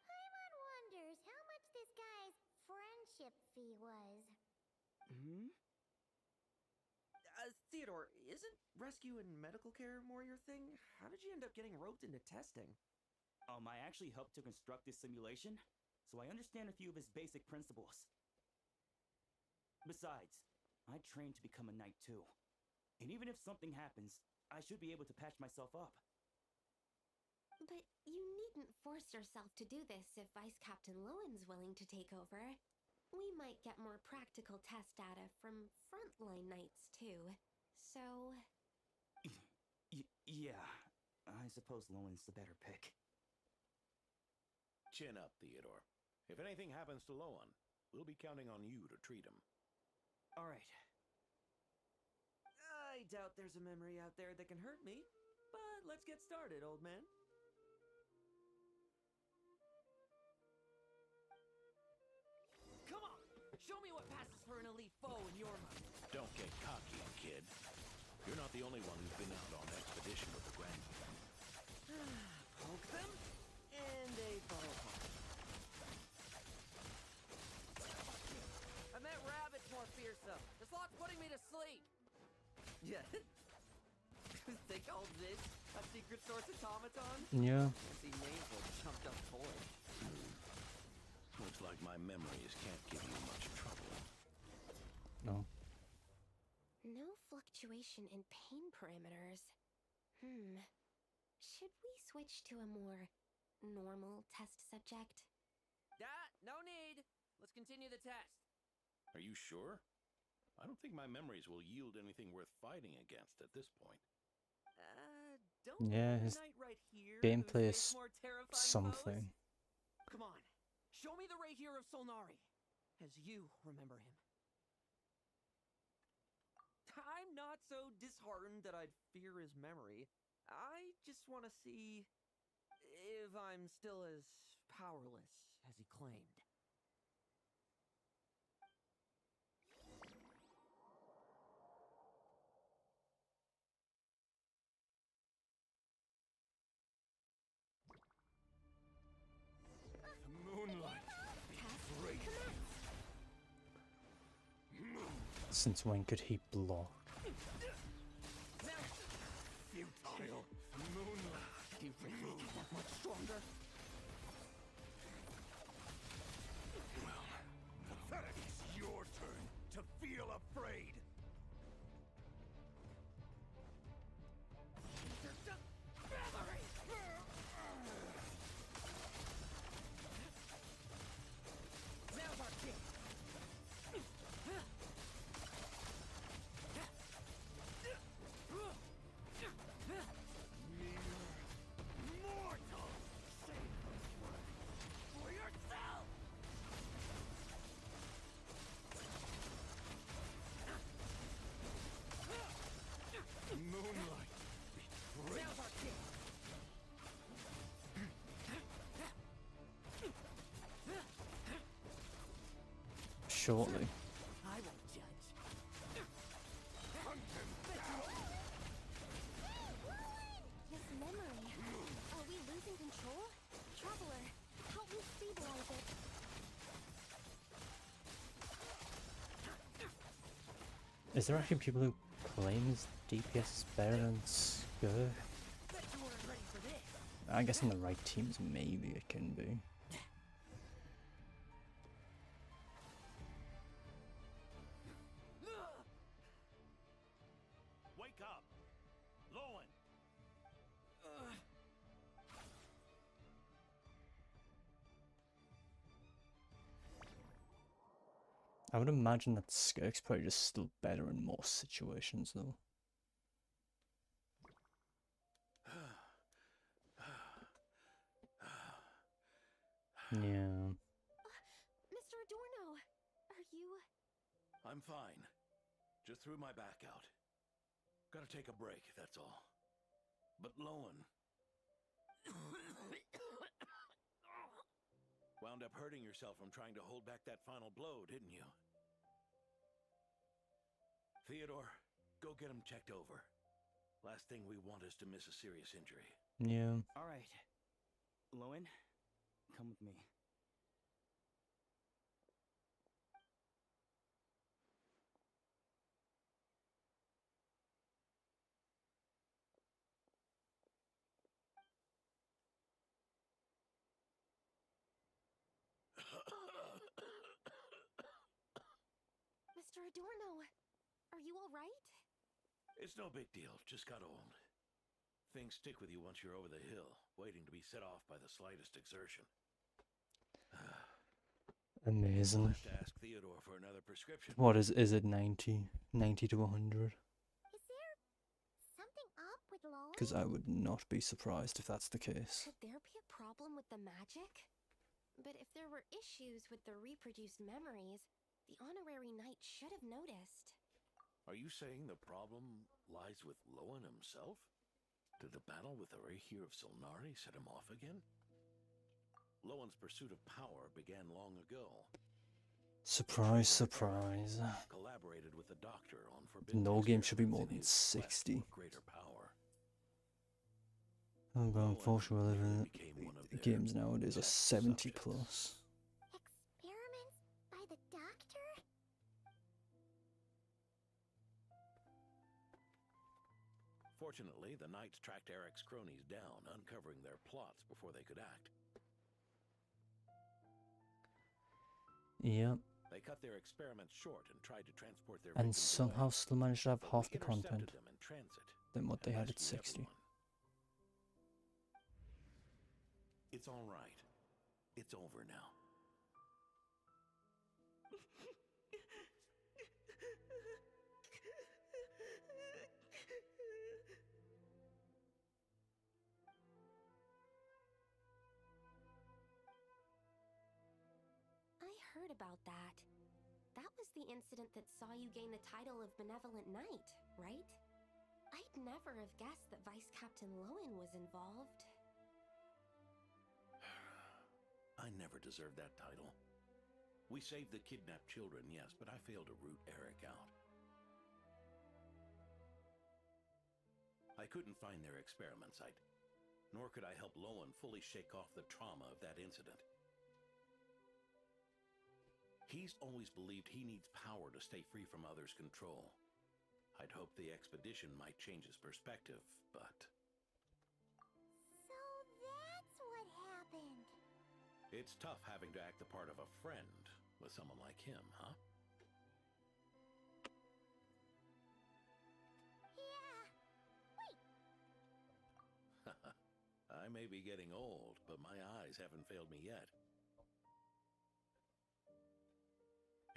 Speaker 3: Paimon wonders how much this guy's friendship fee was.
Speaker 8: Theodore, isn't rescue and medical care more your thing? How did you end up getting roped into testing?
Speaker 11: I actually helped to construct this simulation, so I understand a few of its basic principles. Besides, I trained to become a knight too. And even if something happens, I should be able to patch myself up.
Speaker 14: But you needn't force yourself to do this if Vice Captain Lowen's willing to take over. We might get more practical test data from frontline knights too. So...
Speaker 11: Yeah, I suppose Lowen's the better pick.
Speaker 9: Chin up, Theodore. If anything happens to Lowen, we'll be counting on you to treat him.
Speaker 8: All right. I doubt there's a memory out there that can hurt me, but let's get started, old man. Come on! Show me what passes for an elite foe in your mind.
Speaker 9: Don't get cocky, kid. You're not the only one who's been out on expedition with the Grand.
Speaker 8: Poke them, and they fall apart. I meant rabbits more fearsome. This lot's putting me to sleep. Yeah. They called this a secret source automaton?
Speaker 1: Yeah.
Speaker 8: See names like chumped up toy.
Speaker 9: Looks like my memories can't give you much trouble.
Speaker 1: No.
Speaker 14: no fluctuation in pain parameters. Should we switch to a more normal test subject?
Speaker 8: No need. Let's continue the test.
Speaker 9: Are you sure? I don't think my memories will yield anything worth fighting against at this point.
Speaker 8: Don't
Speaker 1: Yeah,
Speaker 8: the
Speaker 1: his
Speaker 8: knight right here
Speaker 1: gameplay
Speaker 8: who's
Speaker 1: is
Speaker 8: more terrifying
Speaker 1: something.
Speaker 8: foes? Come on, show me the right here of Solnari, as you remember him. I'm not so disheartened that I'd fear his memory. I just want to see if I'm still as powerless as he claimed.
Speaker 10: Moonlight. Great.
Speaker 1: Since when could he block?
Speaker 10: Futile. Moonlight.
Speaker 8: Do you really think he's that much stronger?
Speaker 10: Well, pathetic. It's your turn to feel afraid.
Speaker 8: Now's our chance.
Speaker 10: Mortal! Save this one for yourself!
Speaker 1: shortly.
Speaker 11: I won't judge.
Speaker 14: This memory. Are we losing control? Traveler, help me stabilize it.
Speaker 1: Is there actually people who claim his DPS is better than Skur? I guess in the right teams, maybe it can be.
Speaker 10: Wake up! Lohen!
Speaker 1: I would imagine that Skirk's probably just still better in most situations, though. Yeah.
Speaker 14: Mr. Adorno, are you...
Speaker 9: I'm fine. Just threw my back out. Gotta take a break, that's all. But Lohen... wound up hurting yourself from trying to hold back that final blow, didn't you? Theodore, go get him checked over. Last thing we want is to miss a serious injury.
Speaker 1: Yeah.
Speaker 11: All right. Lohen, come with me.
Speaker 14: Mr. Adorno, are you all right?
Speaker 9: It's no big deal, just got old. Things stick with you once you're over the hill, waiting to be set off by the slightest exertion.
Speaker 1: Amazing.
Speaker 9: I'll have to ask Theodore for another prescription.
Speaker 1: What is it 90? 90 to 100?
Speaker 3: Is there something up with Lohen?
Speaker 1: Because I would not be surprised if that's the case.
Speaker 14: Could there be a problem with the magic? But if there were issues with the reproduced memories, the honorary knight should have noticed.
Speaker 9: Are you saying the problem lies with Lohen himself? Did the battle with the Rahir of Solnari set him off again? Lohen's pursuit of power began long ago.
Speaker 1: Surprise, surprise.
Speaker 9: Collaborated with the doctor on forbidden
Speaker 1: No game should be more
Speaker 9: experiments
Speaker 1: than
Speaker 9: in his quest for
Speaker 1: 60.
Speaker 9: greater power.
Speaker 1: Oh, but unfortunately,
Speaker 9: Lohen became one of
Speaker 1: the
Speaker 9: their
Speaker 1: games nowadays are
Speaker 9: test
Speaker 1: 70
Speaker 9: subjects.
Speaker 1: plus.
Speaker 3: Experiments by the doctor?
Speaker 9: Fortunately, the knights tracked Eric's cronies down, uncovering their plots before they could act.
Speaker 1: Yep.
Speaker 9: They cut their experiments short and tried to transport their
Speaker 1: And
Speaker 9: victims
Speaker 1: somehow
Speaker 9: away.
Speaker 1: still managed to have
Speaker 9: But
Speaker 1: half
Speaker 9: we
Speaker 1: the content
Speaker 9: intercepted them in transit
Speaker 1: than what they
Speaker 9: and
Speaker 1: had at
Speaker 9: rescued
Speaker 1: 60.
Speaker 9: everyone. It's all right. It's over now.
Speaker 14: I heard about that. That was the incident that saw you gain the title of Benevolent Knight, right? I'd never have guessed that Vice Captain Lohen was involved.
Speaker 9: I never deserved that title. We saved the kidnapped children, yes, but I failed to root Eric out. I couldn't find their experiment site, nor could I help Lohen fully shake off the trauma of that incident. He's always believed he needs power to stay free from others' control. I'd hoped the expedition might change his perspective, but...
Speaker 3: So that's what happened.
Speaker 9: It's tough having to act the part of a friend with someone like him, huh?
Speaker 3: Yeah. Wait.
Speaker 9: I may be getting old, but my eyes haven't failed me yet.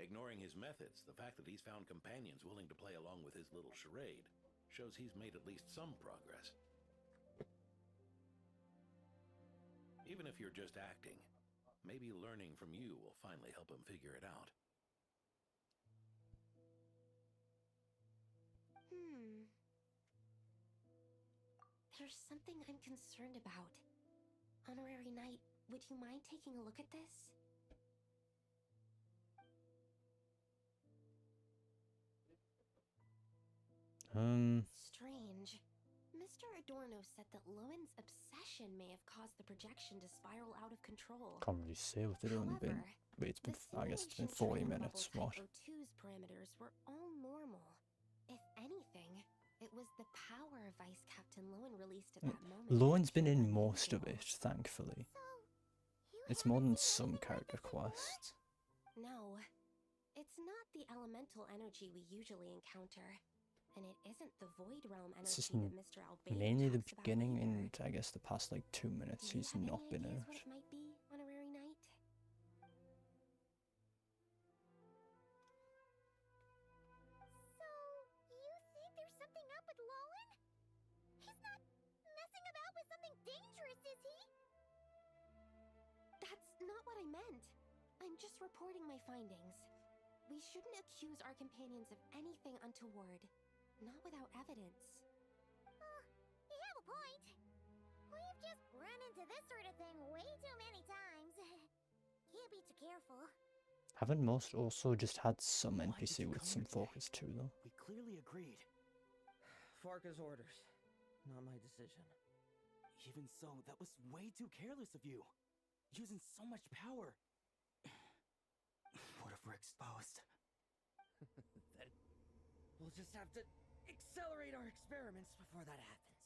Speaker 9: Ignoring his methods, the fact that he's found companions willing to play along with his little charade shows he's made at least some progress. Even if you're just acting, maybe learning from you will finally help him figure it out.
Speaker 14: There's something I'm concerned about. Honorary Knight, would you mind taking a look at this? Strange. Mr. Adorno said that Lowen's obsession may have caused the projection to spiral out of control.
Speaker 1: Can't really say with it only been.
Speaker 14: However,
Speaker 1: Wait, it's been.
Speaker 14: the
Speaker 1: I guess it's been
Speaker 14: simulation
Speaker 1: 40
Speaker 14: training
Speaker 1: minutes.
Speaker 14: bubble
Speaker 1: What?
Speaker 14: type O2's parameters were all normal. If anything, it was the power Vice Captain Lowen released at that moment.
Speaker 1: Lowen's been in most of it, thankfully. It's more than some character quests.
Speaker 14: No, it's not the elemental energy we usually encounter, and it isn't the Void Realm
Speaker 1: It's just
Speaker 14: energy that Mr. Albany
Speaker 1: mainly the
Speaker 14: talks about
Speaker 1: beginning
Speaker 14: either.
Speaker 1: and I guess the past like 2 minutes
Speaker 14: Do you
Speaker 1: he's
Speaker 14: have
Speaker 1: not
Speaker 14: any
Speaker 1: been
Speaker 14: ideas
Speaker 1: out.
Speaker 14: what it might be on a rare night?
Speaker 3: So, you think there's something up with Lohen? He's not messing about with something dangerous, is he?
Speaker 14: That's not what I meant. I'm just reporting my findings. We shouldn't accuse our companions of anything untoward, not without evidence.
Speaker 3: You have a point. We've just run into this sort of thing way too many times. Can't be too careful.
Speaker 1: Haven't most also just had some NPC with some focus too, though?
Speaker 11: We clearly agreed.
Speaker 8: Farka's orders, not my decision.
Speaker 11: Even so, that was way too careless of you. Using so much power. What if we're exposed?
Speaker 8: Then we'll just have to accelerate our experiments before that happens.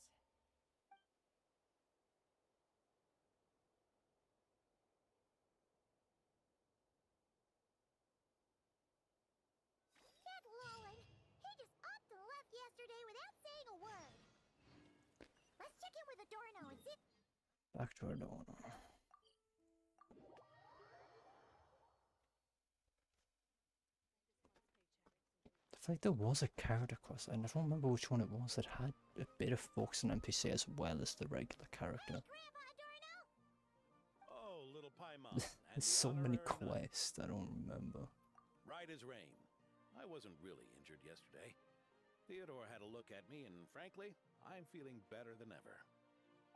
Speaker 3: That Lohen, he just upped and left yesterday without saying a word. Let's check in with Adorno and see.
Speaker 1: Back to Adorno. I feel like there was a character quest, and I don't remember which one it was that had a bit of focus on NPC as well as the regular character.
Speaker 9: Oh, little Paimon.
Speaker 1: There's so many quests I don't remember.
Speaker 9: Right as rain. I wasn't really injured yesterday. Theodore had a look at me, and frankly, I'm feeling better than ever.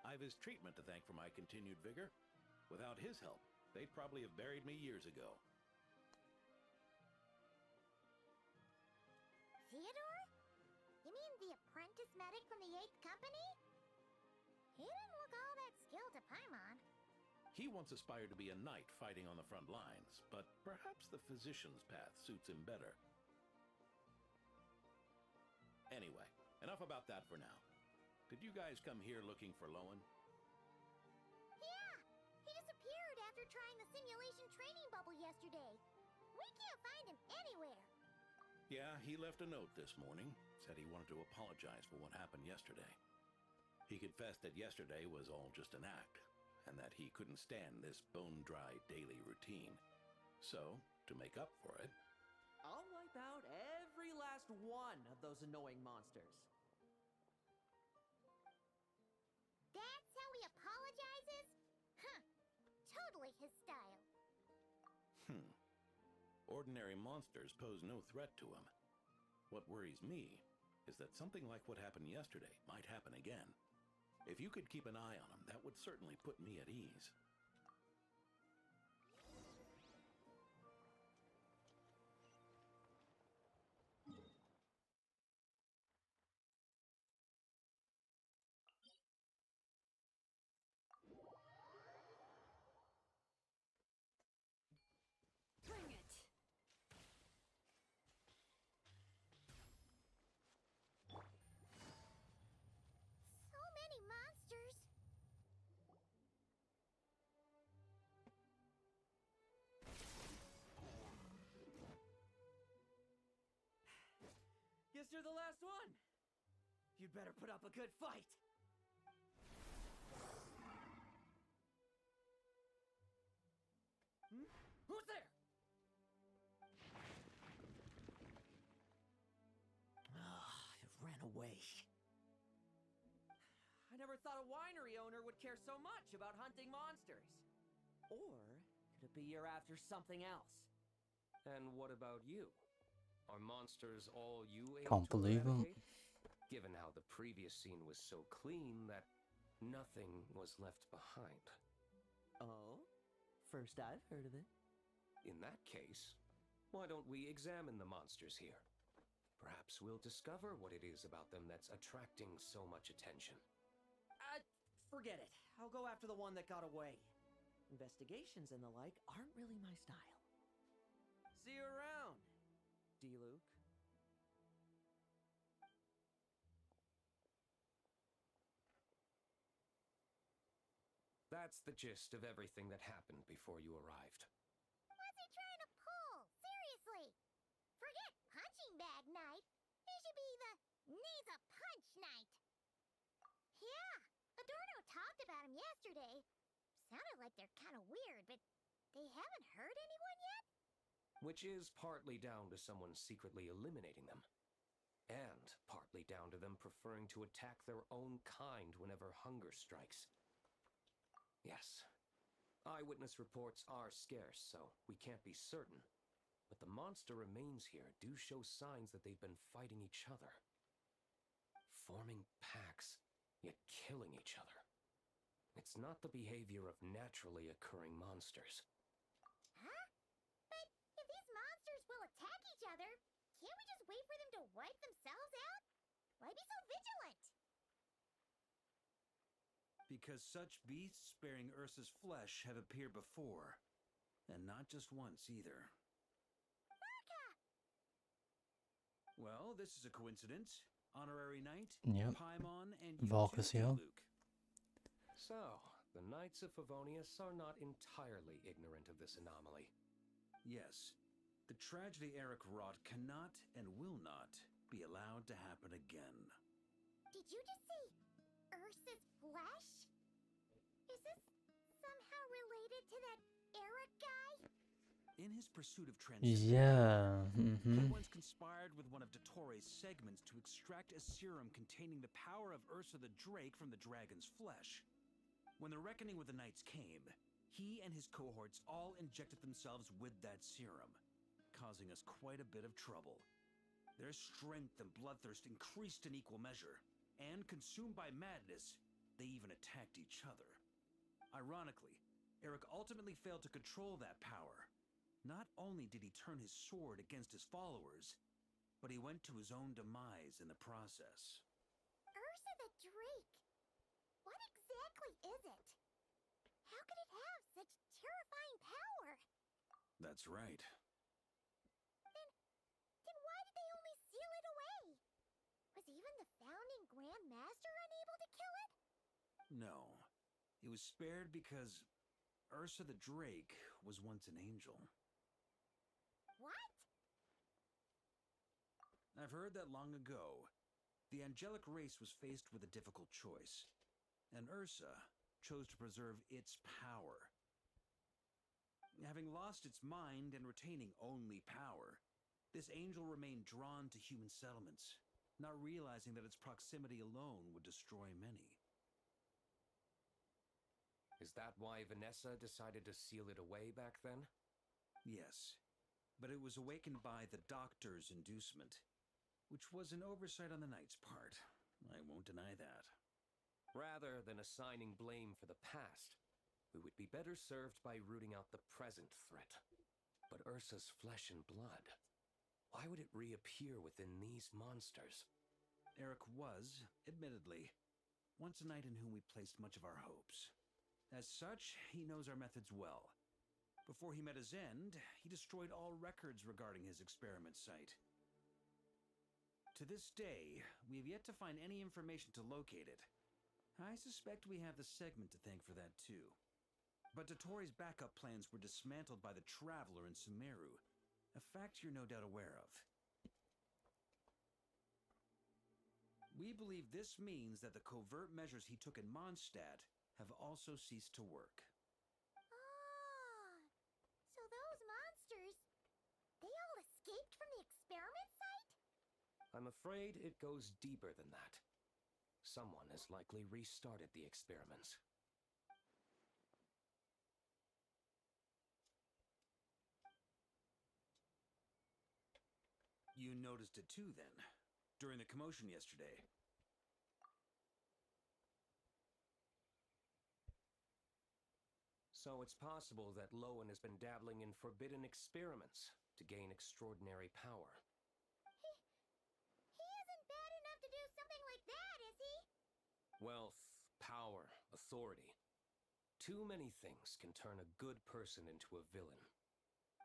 Speaker 9: I've his treatment to thank for my continued vigor. Without his help, they'd probably have buried me years ago.
Speaker 3: Theodore? You mean the apprentice medic from the 8th Company? He didn't look all that skilled to Paimon.
Speaker 9: He once aspired to be a knight fighting on the front lines, but perhaps the physician's path suits him better. Anyway, enough about that for now. Did you guys come here looking for Lohen?
Speaker 3: Yeah, he disappeared after trying the simulation training bubble yesterday. We can't find him anywhere.
Speaker 9: Yeah, he left a note this morning. Said he wanted to apologize for what happened yesterday. He confessed that yesterday was all just an act, and that he couldn't stand this bone-dry daily routine. So, to make up for it...
Speaker 8: I'll wipe out every last one of those annoying monsters.
Speaker 3: That's how he apologizes? Huh. Totally his style.
Speaker 9: Ordinary monsters pose no threat to him. What worries me is that something like what happened yesterday might happen again. If you could keep an eye on him, that would certainly put me at ease.
Speaker 2: Bring it.
Speaker 3: So many monsters.
Speaker 8: Guess you're the last one. You'd better put up a good fight. Who's there?
Speaker 4: It ran away.
Speaker 8: I never thought a winery owner would care so much about hunting monsters. Or could it be you're after something else?
Speaker 13: And what about you? Are monsters all you aim
Speaker 1: Can't
Speaker 13: to
Speaker 1: believe 'em.
Speaker 13: eradicate? Given how the previous scene was so clean that nothing was left behind.
Speaker 8: Oh? First I've heard of it.
Speaker 13: In that case, why don't we examine the monsters here? Perhaps we'll discover what it is about them that's attracting so much attention.
Speaker 8: Forget it. I'll go after the one that got away. Investigations and the like aren't really my style. See you around, D-Luke.
Speaker 13: That's the gist of everything that happened before you arrived.
Speaker 3: What's he trying to pull? Seriously! Forget punching bag night. He should be the needs a punch night. Yeah, Adorno talked about him yesterday. Sounded like they're kind of weird, but they haven't hurt anyone yet?
Speaker 13: Which is partly down to someone secretly eliminating them. And partly down to them preferring to attack their own kind whenever hunger strikes. Yes, eyewitness reports are scarce, so we can't be certain. But the monster remains here do show signs that they've been fighting each other. Forming packs, yet killing each other. It's not the behavior of naturally occurring monsters.
Speaker 3: Huh? But if these monsters will attack each other, can't we just wait for them to wipe themselves out? Why be so vigilant?
Speaker 7: Because such beasts bearing Ursa's flesh have appeared before. And not just once, either.
Speaker 3: Urka!
Speaker 7: Well, this is a coincidence. Honorary Knight,
Speaker 1: Yep.
Speaker 7: Paimon, and you
Speaker 1: Valkus,
Speaker 7: too,
Speaker 1: yeah.
Speaker 7: Luke.
Speaker 13: So, the Knights of Favonius are not entirely ignorant of this anomaly.
Speaker 7: Yes. The tragedy Eric wrought cannot and will not be allowed to happen again.
Speaker 3: Did you just say Ursa's flesh? Is this somehow related to that Eric guy?
Speaker 7: In his pursuit of transcendence,
Speaker 1: Yeah.
Speaker 7: he once conspired with one of Dottoro's segments to extract a serum containing the power of Ursa the Drake from the dragon's flesh. When the reckoning with the Knights came, he and his cohorts all injected themselves with that serum, causing us quite a bit of trouble. Their strength and bloodthirst increased in equal measure, and consumed by madness, they even attacked each other. Ironically, Eric ultimately failed to control that power. Not only did he turn his sword against his followers, but he went to his own demise in the process.
Speaker 3: Ursa the Drake. What exactly is it? How could it have such terrifying power?
Speaker 7: That's right.
Speaker 3: Then why did they only seal it away? Was even the founding Grand Master unable to kill it?
Speaker 7: No. It was spared because Ursa the Drake was once an angel.
Speaker 3: What?
Speaker 7: I've heard that long ago, the angelic race was faced with a difficult choice, and Ursa chose to preserve its power. Having lost its mind and retaining only power, this angel remained drawn to human settlements, not realizing that its proximity alone would destroy many.
Speaker 13: Is that why Vanessa decided to seal it away back then?
Speaker 7: Yes, but it was awakened by the doctor's inducement, which was an oversight on the knight's part. I won't deny that.
Speaker 13: Rather than assigning blame for the past, we would be better served by rooting out the present threat. But Ursa's flesh and blood, why would it reappear within these monsters?
Speaker 7: Eric was, admittedly, once a knight in whom we placed much of our hopes. As such, he knows our methods well. Before he met his end, he destroyed all records regarding his experiment site. To this day, we have yet to find any information to locate it. I suspect we have the segment to thank for that too. But Dottoro's backup plans were dismantled by the Traveler in Sumeru, a fact you're no doubt aware of. We believe this means that the covert measures he took in Mondstadt have also ceased to work.
Speaker 3: Ah, so those monsters, they all escaped from the experiment site?
Speaker 13: I'm afraid it goes deeper than that. Someone has likely restarted the experiments.
Speaker 7: You noticed it too, then, during the commotion yesterday.
Speaker 13: So it's possible that Lohen has been dabbling in forbidden experiments to gain extraordinary power. Wealth, power, authority. Too many things can turn a good person into a villain.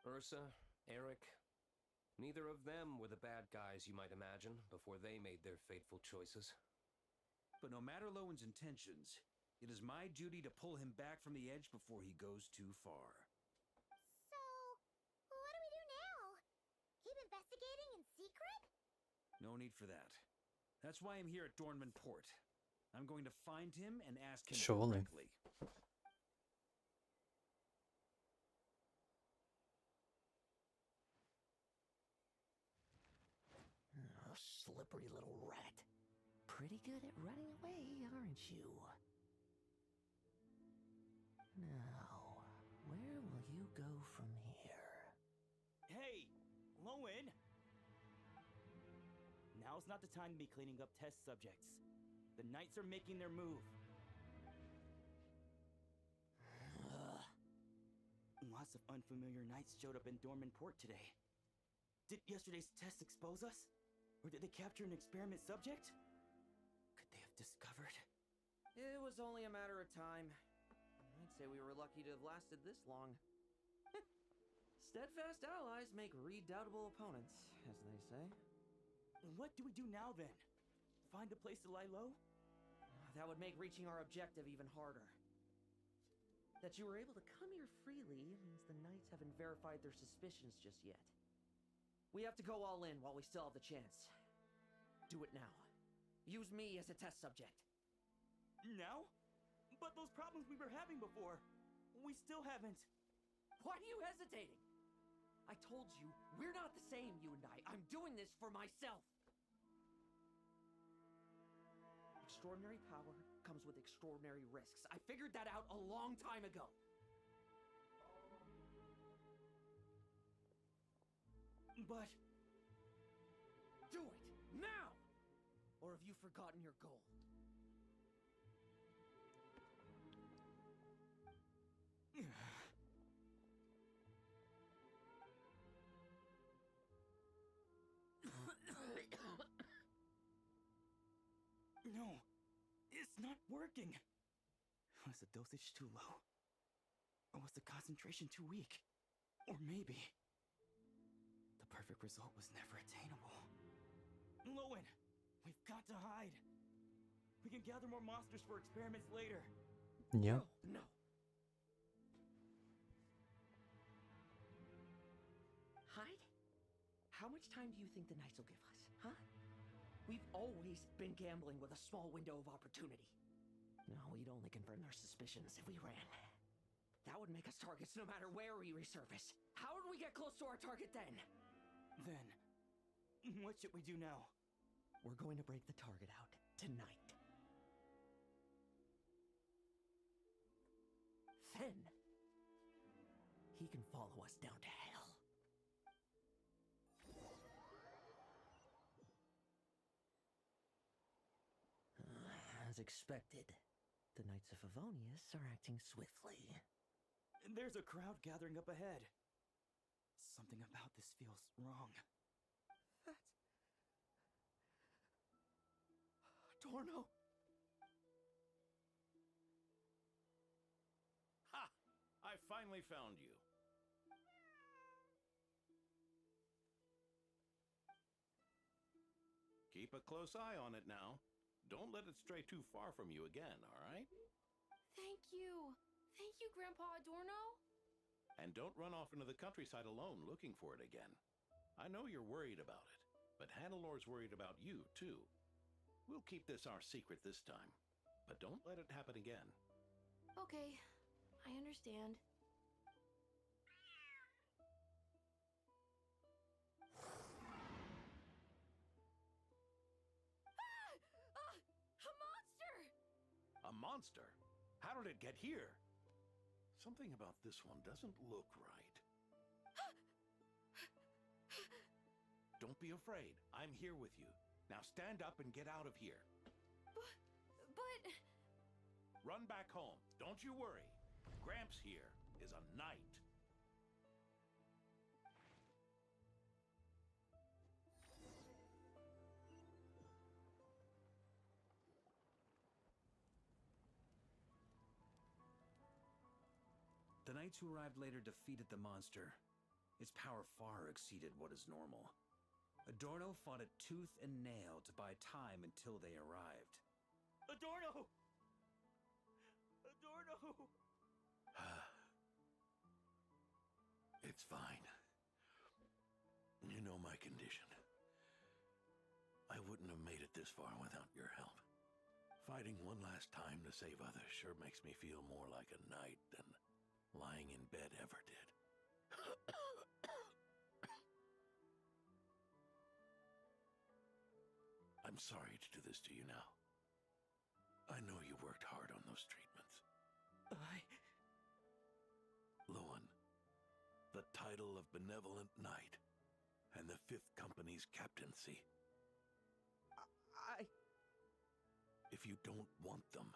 Speaker 13: Ursa, Eric, neither of them were the bad guys you might imagine before they made their fateful choices.
Speaker 7: But no matter Lowen's intentions, it is my duty to pull him back from the edge before he goes too far.
Speaker 3: So, what do we do now? Keep investigating in secret?
Speaker 7: No need for that. That's why I'm here at Dornman Port. I'm going to find him and ask him
Speaker 1: Surely.
Speaker 7: directly.
Speaker 8: Oh, slippery little rat. Pretty good at running away, aren't you? Now, where will you go from here?
Speaker 11: Hey, Lohen! Now's not the time to be cleaning up test subjects. The Knights are making their move. Lots of unfamiliar Knights showed up in Dorman Port today. Did yesterday's test expose us? Or did they capture an experiment subject? Could they have discovered?
Speaker 8: It was only a matter of time. I'd say we were lucky to have lasted this long. Steadfast allies make redoubtable opponents, as they say.
Speaker 11: What do we do now then? Find a place to lie low?
Speaker 8: That would make reaching our objective even harder. That you were able to come here freely means the Knights haven't verified their suspicions just yet. We have to go all in while we still have the chance. Do it now. Use me as a test subject.
Speaker 11: Now? But those problems we were having before, we still haven't.
Speaker 8: Why are you hesitating? I told you, we're not the same, you and I. I'm doing this for myself. Extraordinary power comes with extraordinary risks. I figured that out a long time ago.
Speaker 11: But...
Speaker 8: do it! Now! Or have you forgotten your goal?
Speaker 11: No, it's not working. Was the dosage too low? Or was the concentration too weak? Or maybe the perfect result was never attainable. Lohen, we've got to hide. We can gather more monsters for experiments later.
Speaker 1: Yeah.
Speaker 8: No. Hide? How much time do you think the Knights will give us, huh? We've always been gambling with a small window of opportunity. No, we'd only confirm their suspicions if we ran. That would make us targets no matter where we resurface. How would we get close to our target then?
Speaker 11: Then, what should we do now?
Speaker 8: We're going to break the target out tonight. Then, he can follow us down to hell. As expected, the Knights of Favonius are acting swiftly.
Speaker 11: There's a crowd gathering up ahead. Something about this feels wrong.
Speaker 8: Dorno!
Speaker 9: Ha! I finally found you. Keep a close eye on it now. Don't let it stray too far from you again, all right?
Speaker 2: Thank you. Thank you, Grandpa Adorno.
Speaker 9: And don't run off into the countryside alone looking for it again. I know you're worried about it, but Hannelor's worried about you, too. We'll keep this our secret this time, but don't let it happen again.
Speaker 2: Okay, I understand. A monster!
Speaker 9: A monster? How did it get here? Something about this one doesn't look right. Don't be afraid. I'm here with you. Now stand up and get out of here.
Speaker 2: But...
Speaker 9: Run back home. Don't you worry. Gramps here is a knight.
Speaker 7: knights who arrived later defeated the monster, its power far exceeded what is normal. Adorno fought it tooth and nail to buy time until they arrived.
Speaker 11: Adorno! Adorno!
Speaker 9: It's fine. You know my condition. I wouldn't have made it this far without your help. Fighting one last time to save others sure makes me feel more like a knight than lying in bed ever did. I'm sorry to do this to you now. I know you worked hard on those treatments. Lohen, the title of Benevolent Knight and the 5th Company's captaincy. If you don't want them,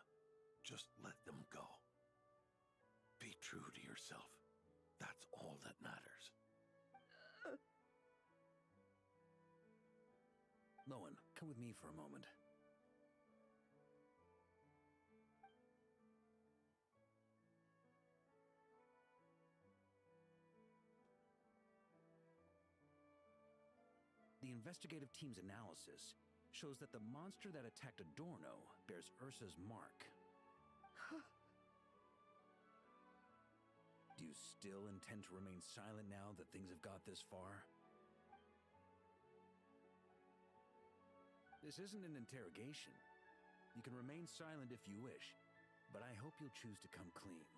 Speaker 9: just let them go. Be true to yourself. That's all that matters.
Speaker 7: Lohen, come with me for a moment. The investigative team's analysis shows that the monster that attacked Adorno bears Ursa's mark. Do you still intend to remain silent now that things have got this far? This isn't an interrogation. You can remain silent if you wish, but I hope you'll choose to come clean.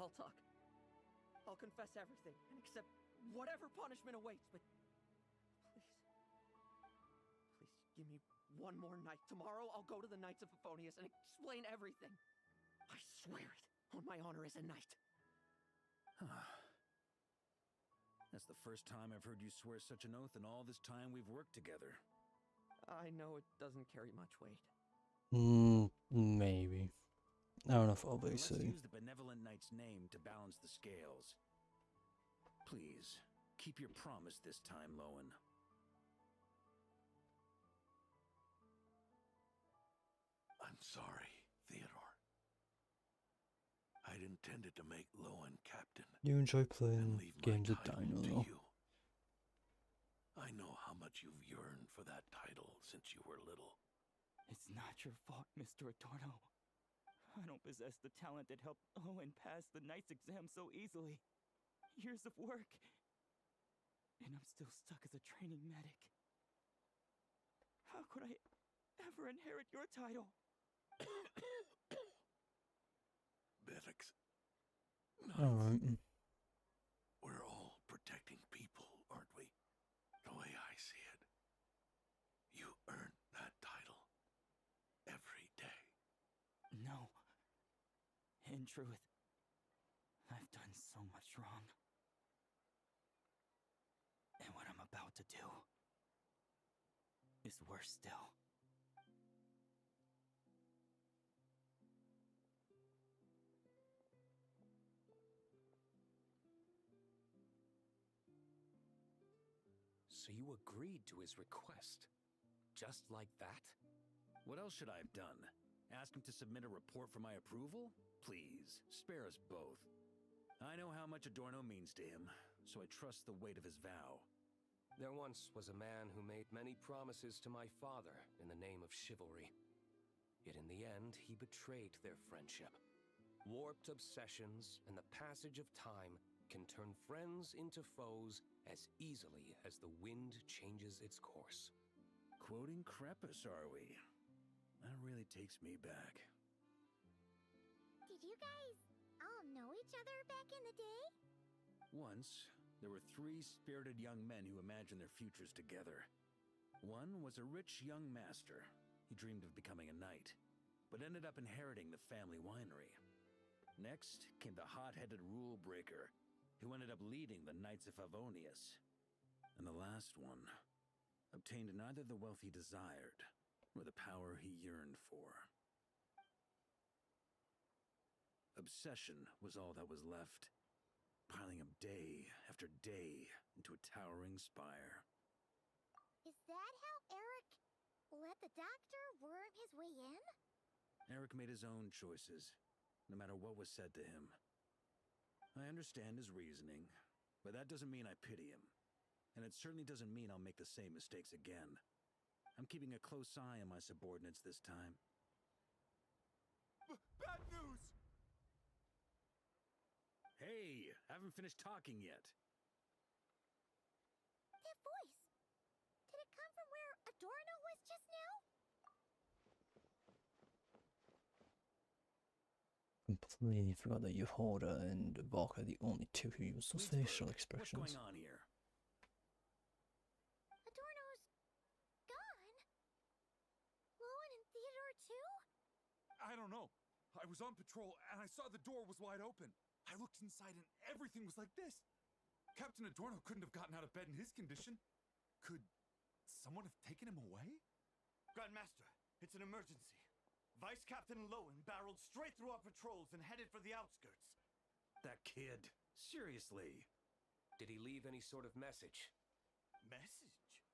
Speaker 8: I'll talk. I'll confess everything and accept whatever punishment awaits, but please give me one more night. Tomorrow I'll go to the Knights of Favonius and explain everything. I swear it on my honor as a knight.
Speaker 7: That's the first time I've heard you swear such an oath in all this time we've worked together.
Speaker 8: I know it doesn't carry much weight.
Speaker 1: Maybe. I don't know if I'll be
Speaker 7: Let's use the Benevolent Knight's name to balance the scales. Please, keep your promise this time, Lohen.
Speaker 9: I'm sorry, Theodore. I'd intended to make Lohen captain.
Speaker 1: You enjoy
Speaker 9: and
Speaker 1: playing
Speaker 9: leave
Speaker 1: games
Speaker 9: my
Speaker 1: with
Speaker 9: title
Speaker 1: Dino,
Speaker 9: to
Speaker 1: though.
Speaker 9: you. I know how much you've yearned for that title since you were little.
Speaker 11: It's not your fault, Mr. Adorno. I don't possess the talent that helped Lohen pass the Knight's exam so easily. Years of work. And I'm still stuck as a training medic. How could I ever inherit your title?
Speaker 9: Medics.
Speaker 1: Alright.
Speaker 9: We're all protecting people, aren't we? The way I see it. You earn that title every day.
Speaker 11: No. In truth, I've done so much wrong. And what I'm about to do is worse still.
Speaker 13: So you agreed to his request? Just like that?
Speaker 7: What else should I have done? Ask him to submit a report for my approval? Please, spare us both. I know how much Adorno means to him, so I trust the weight of his vow.
Speaker 13: There once was a man who made many promises to my father in the name of chivalry. Yet in the end, he betrayed their friendship. Warped obsessions and the passage of time can turn friends into foes as easily as the wind changes its course.
Speaker 7: Quoting Crepus, are we? That really takes me back.
Speaker 3: Did you guys all know each other back in the day?
Speaker 7: Once, there were 3 spirited young men who imagined their futures together. One was a rich young master. He dreamed of becoming a knight, but ended up inheriting the family winery. Next came the hot-headed rule breaker, who ended up leading the Knights of Favonius. And the last one obtained neither the wealth he desired, nor the power he yearned for. Obsession was all that was left, piling up day after day into a towering spire.
Speaker 3: Is that how Eric Let the doctor worm his way in?
Speaker 7: Eric made his own choices, no matter what was said to him. I understand his reasoning, but that doesn't mean I pity him. And it certainly doesn't mean I'll make the same mistakes again. I'm keeping a close eye on my subordinates this time.
Speaker 10: Bad news!
Speaker 7: Hey, haven't finished talking yet.
Speaker 3: That voice! Did it come from where Adorno was just now?
Speaker 1: Completely forgot that Yehoda and Valk are the only two who use those facial expressions.
Speaker 7: What's going on here?
Speaker 3: Adorno's gone. Lohen and Theodore too?
Speaker 10: I don't know. I was on patrol and I saw the door was wide open. I looked inside and everything was like this. Captain Adorno couldn't have gotten out of bed in his condition. Could someone have taken him away?
Speaker 5: Grandmaster, it's an emergency. Vice Captain Lohen barreled straight through our patrols and headed for the outskirts.
Speaker 7: That kid. Seriously.
Speaker 13: Did he leave any sort of message?
Speaker 5: Message?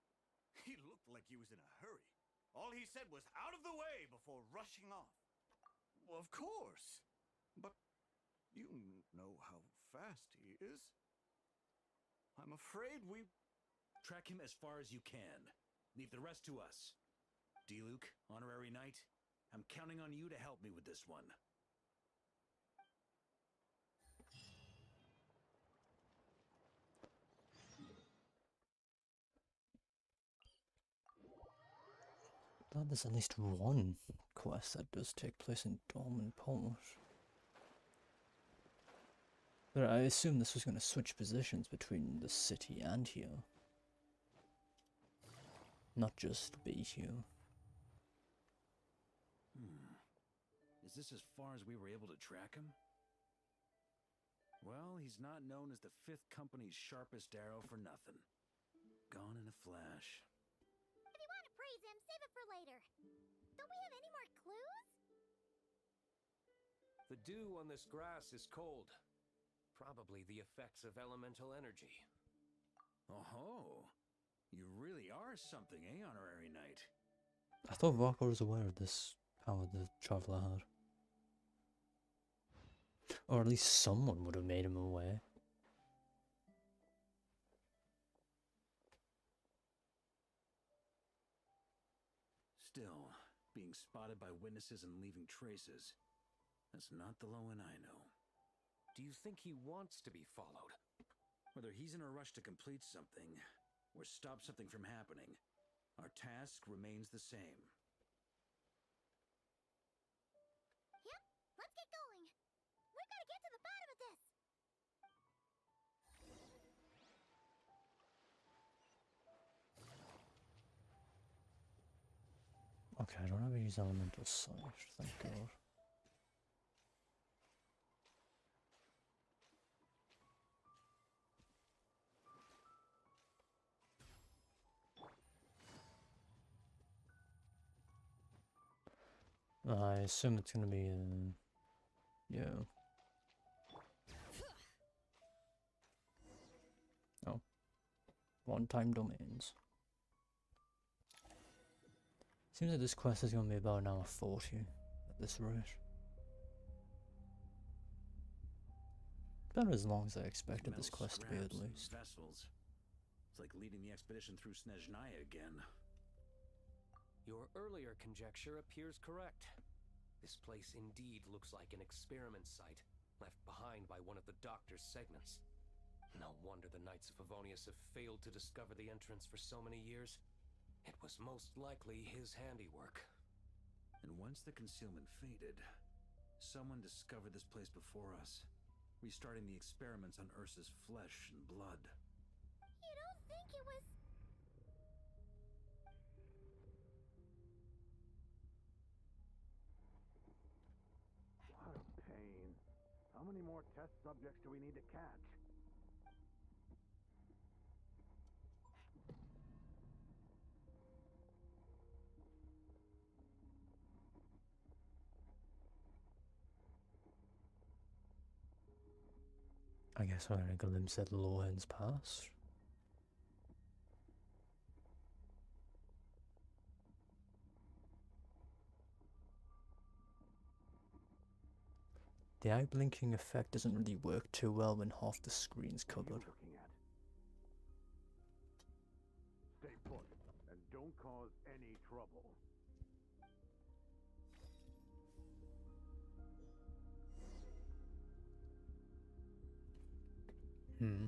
Speaker 5: He looked like he was in a hurry. All he said was out of the way before rushing off. Well, of course. But you know how fast he is. I'm afraid we...
Speaker 7: Track him as far as you can. Leave the rest to us. D-Luke, Honorary Knight, I'm counting on you to help me with this one.
Speaker 1: Glad there's at least one quest that does take place in Dorman Port. But I assume this was going to switch positions between the city and here. Not just be here.
Speaker 7: Is this as far as we were able to track him? Well, he's not known as the 5th Company's sharpest arrow for nothing. Gone in a flash.
Speaker 3: If you want to praise him, save it for later. Don't we have any more clues?
Speaker 13: The dew on this grass is cold. Probably the effects of elemental energy.
Speaker 7: Oh-ho. You really are something, eh, Honorary Knight?
Speaker 1: I thought Valk was aware of this power the Traveler had. Or at least someone would have made him aware.
Speaker 7: Still, being spotted by witnesses and leaving traces. That's not the Lohen I know.
Speaker 13: Do you think he wants to be followed?
Speaker 7: Whether he's in a rush to complete something, or stop something from happening, our task remains the same.
Speaker 3: Yep, let's get going. We've got to get to the bottom of this.
Speaker 1: Okay, I don't have to use elemental sight, thank God. I assume it's gonna be yeah. Oh. One-time domains. Seems like this quest is gonna be about an hour 40 at this rate. About as long as I expected this quest to be at least.
Speaker 7: Vessels. It's like leading the expedition through Snezhnaya again.
Speaker 13: Your earlier conjecture appears correct. This place indeed looks like an experiment site, left behind by one of the Doctor's segments. No wonder the Knights of Favonius have failed to discover the entrance for so many years. It was most likely his handiwork.
Speaker 7: And once the concealment faded, someone discovered this place before us, restarting the experiments on Ursa's flesh and blood.
Speaker 3: You don't think it was...
Speaker 9: What a pain. How many more test subjects do we need to catch?
Speaker 1: I guess I had a glimpse at Lohen's past. The eye blinking effect doesn't really work too well when half the screen's covered.
Speaker 15: Stay put and don't cause any trouble.
Speaker 1: Hmm.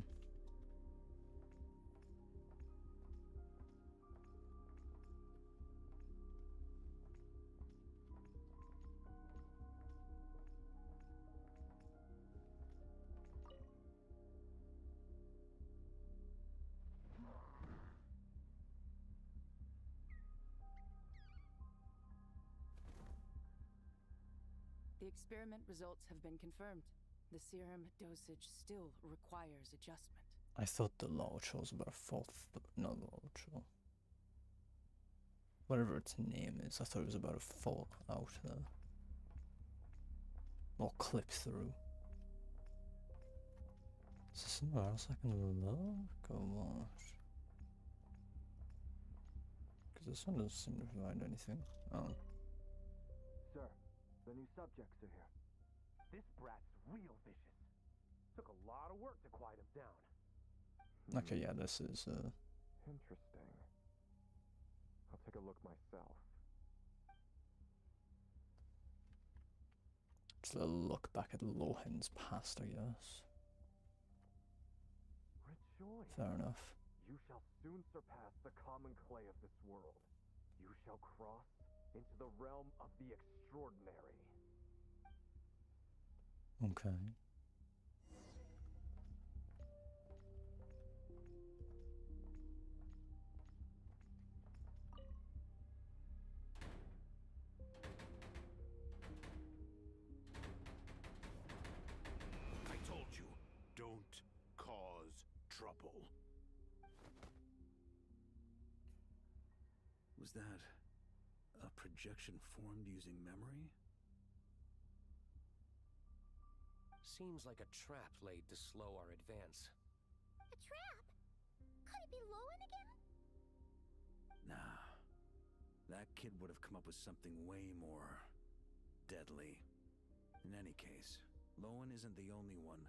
Speaker 16: The experiment results have been confirmed. The serum dosage still requires adjustment.
Speaker 1: I thought the large was about a fourth, not large. Whatever its name is, I thought it was about to fall out there. Or clip through. Is there somewhere else I can look or what? Because this one doesn't seem to provide anything. Oh.
Speaker 15: Sir, the new subjects are here. This brat's real vicious. Took a lot of work to quiet him down.
Speaker 1: Okay, yeah, this is
Speaker 15: Interesting. I'll take a look myself.
Speaker 1: just a little look back at Lohen's past, I guess.
Speaker 15: Rejoice.
Speaker 1: Fair enough.
Speaker 15: You shall soon surpass the common clay of this world. You shall cross into the realm of the extraordinary.
Speaker 1: Okay.
Speaker 9: I told you, don't cause trouble.
Speaker 7: Was that a projection formed using memory?
Speaker 13: Seems like a trap laid to slow our advance.
Speaker 3: A trap? Could it be Lohen again?
Speaker 7: Nah. That kid would have come up with something way more deadly. In any case, Lohen isn't the only one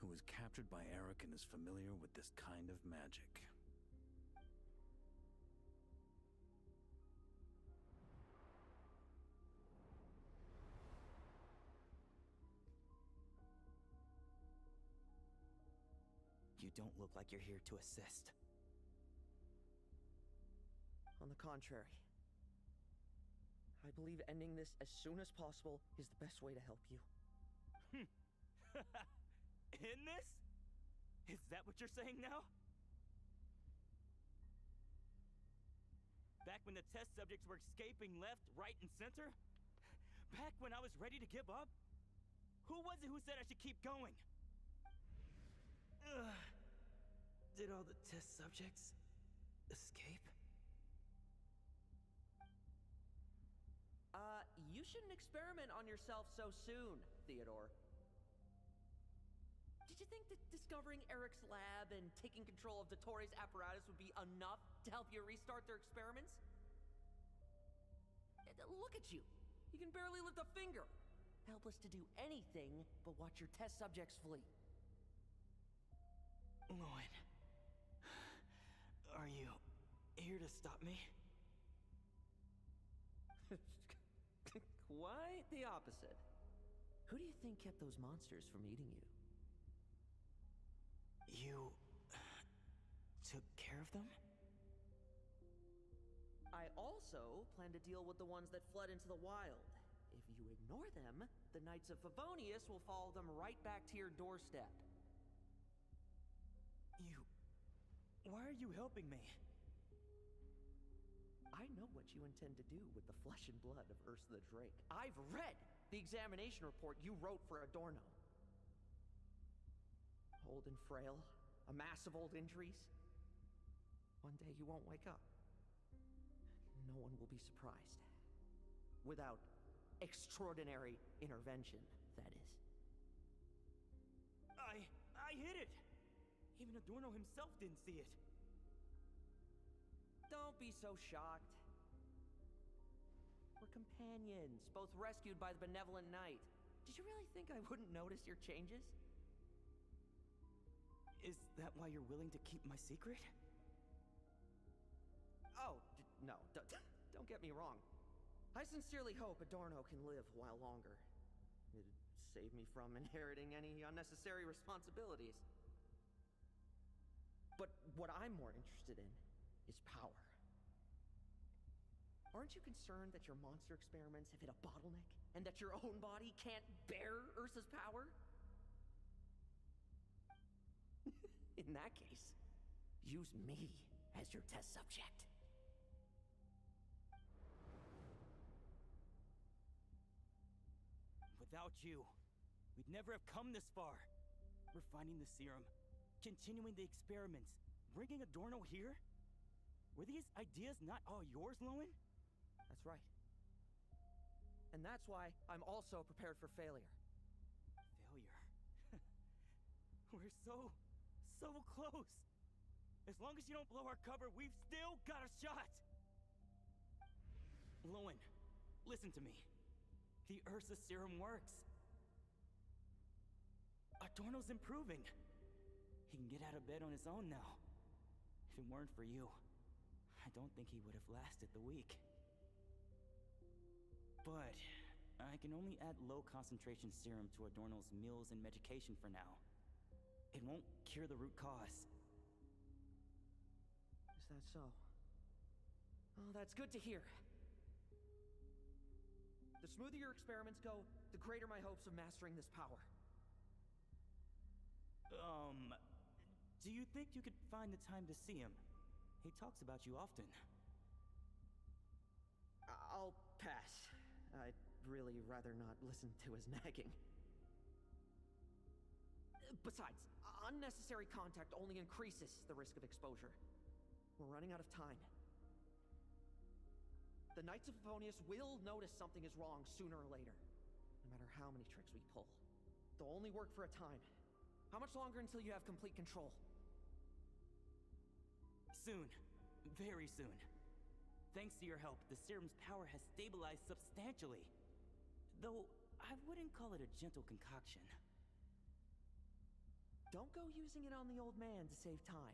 Speaker 7: who was captured by Eric and is familiar with this kind of magic.
Speaker 11: You don't look like you're here to assist.
Speaker 8: On the contrary, I believe ending this as soon as possible is the best way to help you.
Speaker 11: In this? Is that what you're saying now? Back when the test subjects were escaping left, right, and center? Back when I was ready to give up? Who was it who said I should keep going? Did all the test subjects escape?
Speaker 8: You shouldn't experiment on yourself so soon, Theodore. Did you think that discovering Eric's lab and taking control of the Torres apparatus would be enough to help you restart their experiments? Look at you. You can barely lift a finger. Helpless to do anything but watch your test subjects flee.
Speaker 11: Lohen, are you here to stop me?
Speaker 8: Quite the opposite. Who do you think kept those monsters from eating you?
Speaker 11: You took care of them?
Speaker 8: I also plan to deal with the ones that fled into the wild. If you ignore them, the Knights of Favonius will follow them right back to your doorstep.
Speaker 11: Why are you helping me?
Speaker 8: I know what you intend to do with the flesh and blood of Ursa the Drake. I've read the examination report you wrote for Adorno. Old and frail, a mass of old injuries. One day you won't wake up. No one will be surprised. Without extraordinary intervention, that is.
Speaker 11: I hit it! Even Adorno himself didn't see it.
Speaker 8: Don't be so shocked. We're companions, both rescued by the benevolent knight. Did you really think I wouldn't notice your changes?
Speaker 11: Is that why you're willing to keep my secret?
Speaker 8: Oh, no, don't get me wrong. I sincerely hope Adorno can live a while longer. It'd save me from inheriting any unnecessary responsibilities. But what I'm more interested in is power. Aren't you concerned that your monster experiments have hit a bottleneck and that your own body can't bear Ursa's power? In that case, use me as your test subject.
Speaker 11: Without you, we'd never have come this far. Refining the serum, continuing the experiments, bringing Adorno here? Were these ideas not all yours, Lohen?
Speaker 8: That's right. And that's why I'm also prepared for failure.
Speaker 11: Failure? We're so close. As long as you don't blow our cover, we've still got a shot. Lohen, listen to me. The Ursa serum works. Adorno's improving. He can get out of bed on his own now. If it weren't for you, I don't think he would have lasted the week. But I can only add low concentration serum to Adorno's meals and medication for now. It won't cure the root cause.
Speaker 8: Is that so? Oh, that's good to hear. The smoother your experiments go, the greater my hopes of mastering this power.
Speaker 11: Do you think you could find the time to see him? He talks about you often.
Speaker 8: I'll pass. I'd really rather not listen to his nagging. Besides, unnecessary contact only increases the risk of exposure. We're running out of time. The Knights of Favonius will notice something is wrong sooner or later, no matter how many tricks we pull. They'll only work for a time. How much longer until you have complete control?
Speaker 11: Soon. Very soon. Thanks to your help, the serum's power has stabilized substantially. Though, I wouldn't call it a gentle concoction.
Speaker 8: Don't go using it on the old man to save time.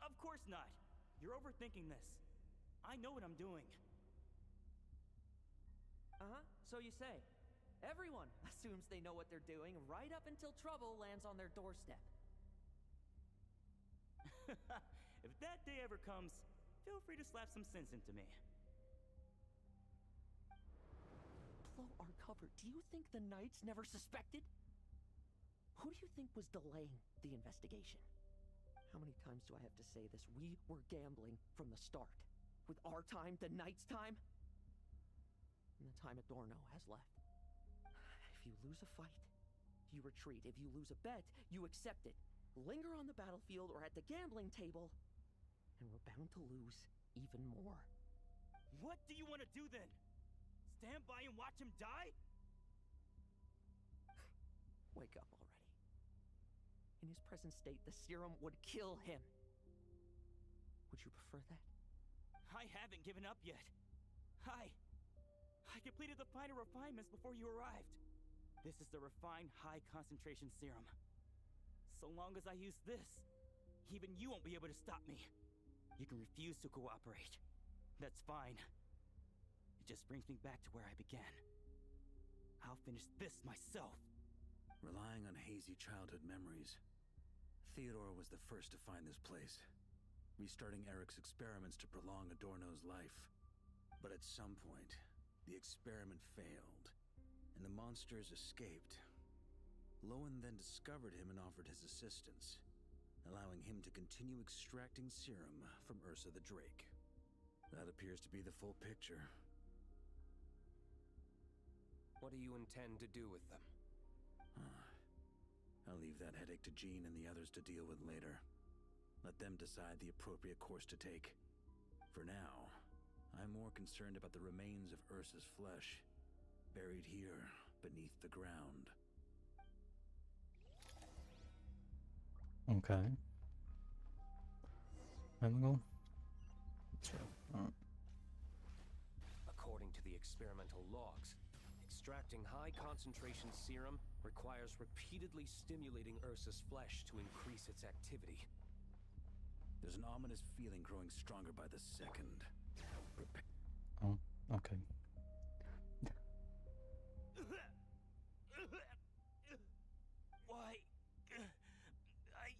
Speaker 11: Of course not. You're overthinking this. I know what I'm doing.
Speaker 8: Uh-huh, so you say. Everyone assumes they know what they're doing right up until trouble lands on their doorstep.
Speaker 11: If that day ever comes, feel free to slap some sense into me.
Speaker 8: Blow our cover. Do you think the Knights never suspected? Who do you think was delaying the investigation? How many times do I have to say this? We were gambling from the start. With our time, the Knights' time, and the time Adorno has left. If you lose a fight, you retreat. If you lose a bet, you accept it. Linger on the battlefield or at the gambling table, and we're bound to lose even more.
Speaker 11: What do you want to do then? Stand by and watch him die?
Speaker 8: Wake up already. In his present state, the serum would kill him. Would you prefer that?
Speaker 11: I haven't given up yet. I completed the final refinements before you arrived. This is the refined high-concentration serum. So long as I use this, even you won't be able to stop me. You can refuse to cooperate. That's fine. It just brings me back to where I began. I'll finish this myself.
Speaker 7: Relying on hazy childhood memories, Theodore was the first to find this place, restarting Eric's experiments to prolong Adorno's life. But at some point, the experiment failed, and the monsters escaped. Lohen then discovered him and offered his assistance, allowing him to continue extracting serum from Ursa the Drake. That appears to be the full picture.
Speaker 13: What do you intend to do with them?
Speaker 7: I'll leave that headache to Jean and the others to deal with later. Let them decide the appropriate course to take. For now, I'm more concerned about the remains of Ursa's flesh, buried here beneath the ground.
Speaker 1: Okay. There we go. That's right. Alright.
Speaker 13: According to the experimental logs, Extracting high concentration serum requires repeatedly stimulating Ursa's flesh to increase its activity.
Speaker 7: There's an ominous feeling growing stronger by the second.
Speaker 1: Oh, okay.
Speaker 11: Why? I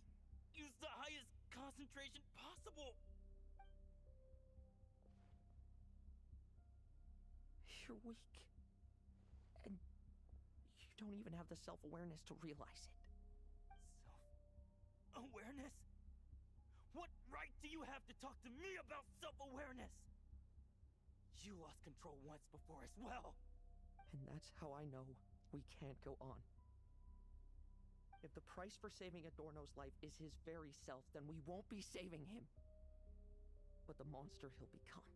Speaker 11: used the highest concentration possible.
Speaker 8: You're weak. And you don't even have the self-awareness to realize it.
Speaker 11: Self-awareness? What right do you have to talk to me about self-awareness? You lost control once before as well.
Speaker 8: And that's how I know we can't go on. If the price for saving Adorno's life is his very self, then we won't be saving him. But the monster he'll become.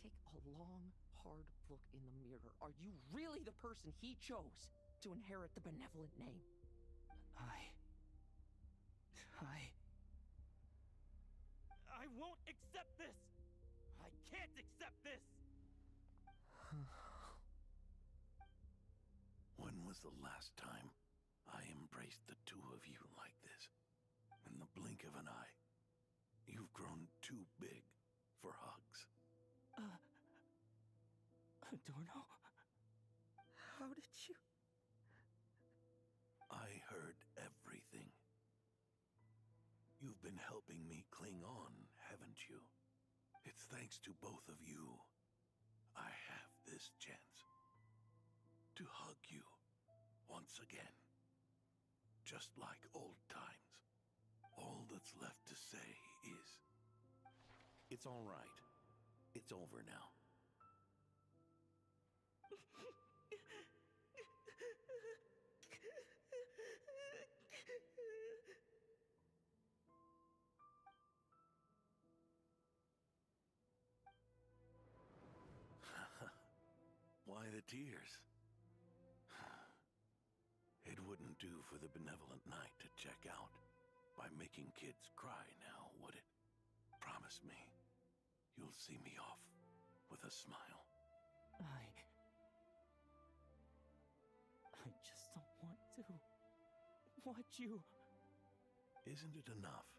Speaker 8: Take a long, hard look in the mirror. Are you really the person he chose to inherit the benevolent name?
Speaker 11: I won't accept this! I can't accept this!
Speaker 9: When was the last time I embraced the two of you like this? In the blink of an eye. You've grown too big for hugs.
Speaker 11: Adorno?
Speaker 8: How did you...
Speaker 9: I heard everything. You've been helping me cling on, haven't you? It's thanks to both of you I have this chance to hug you once again. Just like old times. All that's left to say is, it's all right. It's over now. Why the tears? It wouldn't do for the benevolent knight to check out by making kids cry now, would it? Promise me you'll see me off with a smile.
Speaker 11: I just don't want to watch you.
Speaker 9: Isn't it enough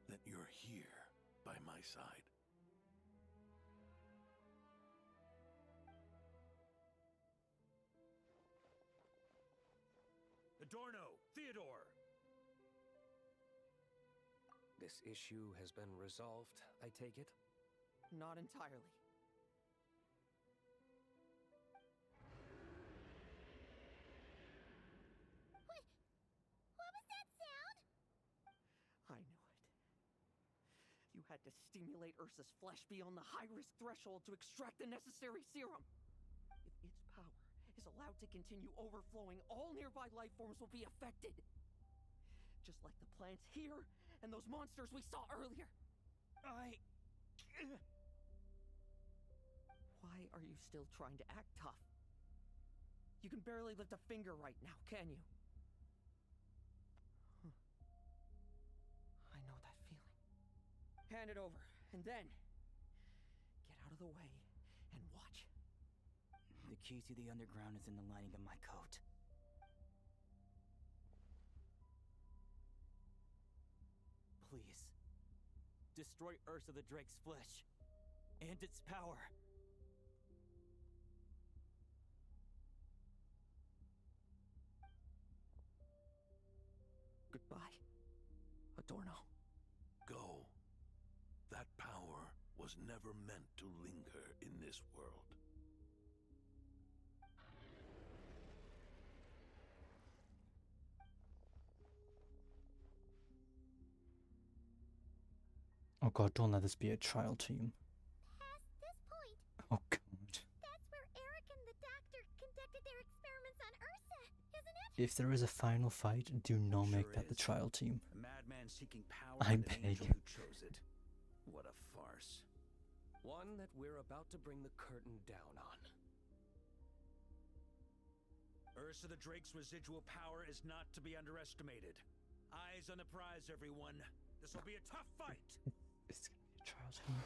Speaker 9: that you're here by my side?
Speaker 7: Adorno! Theodore!
Speaker 13: This issue has been resolved, I take it?
Speaker 8: Not entirely.
Speaker 3: What was that sound?
Speaker 8: I knew it. You had to stimulate Ursa's flesh beyond the high-risk threshold to extract the necessary serum. If its power is allowed to continue overflowing, all nearby life forms will be affected. Just like the plants here and those monsters we saw earlier. Why are you still trying to act tough? You can barely lift a finger right now, can you? I know that feeling. Hand it over, and then get out of the way and watch.
Speaker 11: The key to the underground is in the lining of my coat. Please, destroy Ursa the Drake's flesh and its power.
Speaker 8: Goodbye, Adorno.
Speaker 9: Go. That power was never meant to linger in this world.
Speaker 1: Oh god, don't let this be a trial team.
Speaker 3: Past this point,
Speaker 1: Oh god.
Speaker 3: that's where Eric and the doctor conducted their experiments on Ursa, isn't it?
Speaker 1: If there is a final fight, do not make that the
Speaker 7: is.
Speaker 1: trial team.
Speaker 7: A madman seeking power
Speaker 1: I
Speaker 7: and an
Speaker 1: beg.
Speaker 7: angel who chose it. What a farce.
Speaker 13: One that we're about to bring the curtain down on.
Speaker 7: Ursa the Drake's residual power is not to be underestimated. Eyes on the prize, everyone. This will be a tough fight.
Speaker 1: It's gonna be a trial team.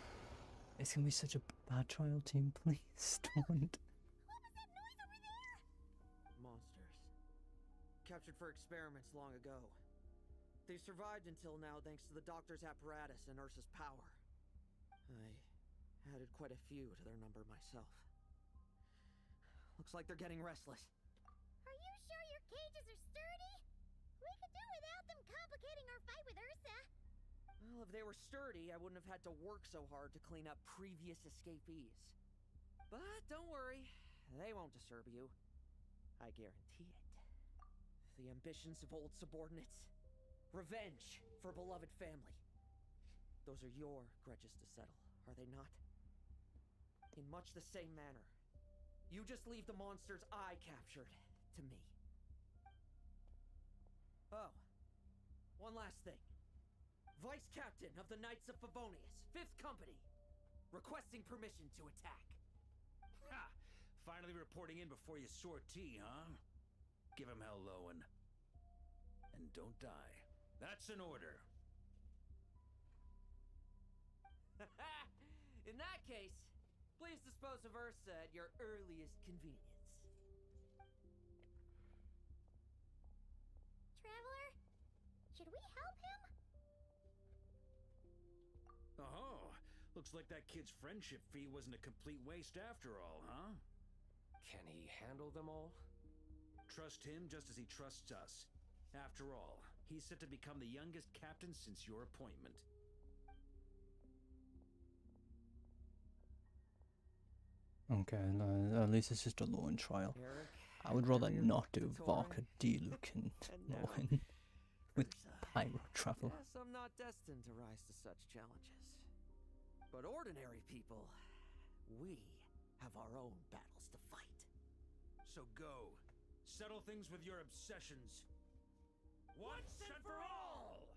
Speaker 1: It's gonna be such a bad trial team, please don't.
Speaker 3: What was that noise over there?
Speaker 17: captured for experiments long ago. They survived until now thanks to the doctor's apparatus and Ursa's power. I added quite a few to their number myself. Looks like they're getting restless.
Speaker 3: Are you sure your cages are sturdy? We could do without them complicating our fight with Ursa.
Speaker 17: Well, if they were sturdy, I wouldn't have had to work so hard to clean up previous escapees. But don't worry, they won't disturb you. I guarantee it. The ambitions of old subordinates. Revenge for beloved family. Those are your grudges to settle, are they not? In much the same manner, you just leave the monsters I captured to me. Oh, one last thing. Vice Captain of the Knights of Favonius, 5th Company, requesting permission to attack.
Speaker 7: Ha! Finally reporting in before your sortie, huh? Give him hell, Lohen. And don't die. That's an order.
Speaker 17: In that case, please dispose of Ursa at your earliest convenience.
Speaker 3: Traveler, should we help him?
Speaker 7: Oh, looks like that kid's friendship fee wasn't a complete waste after all, huh?
Speaker 13: Can he handle them all?
Speaker 7: Trust him just as he trusts us. After all, he's set to become the youngest captain since your appointment.
Speaker 1: Okay, no, at least it's just a Lohen trial. I would rather not do Varka, Diluc, and Lohen with pyro travel.
Speaker 17: Yes, I'm not destined to rise to such challenges. But ordinary people, we have our own battles to fight.
Speaker 7: So go. Settle things with your obsessions. Once and for all!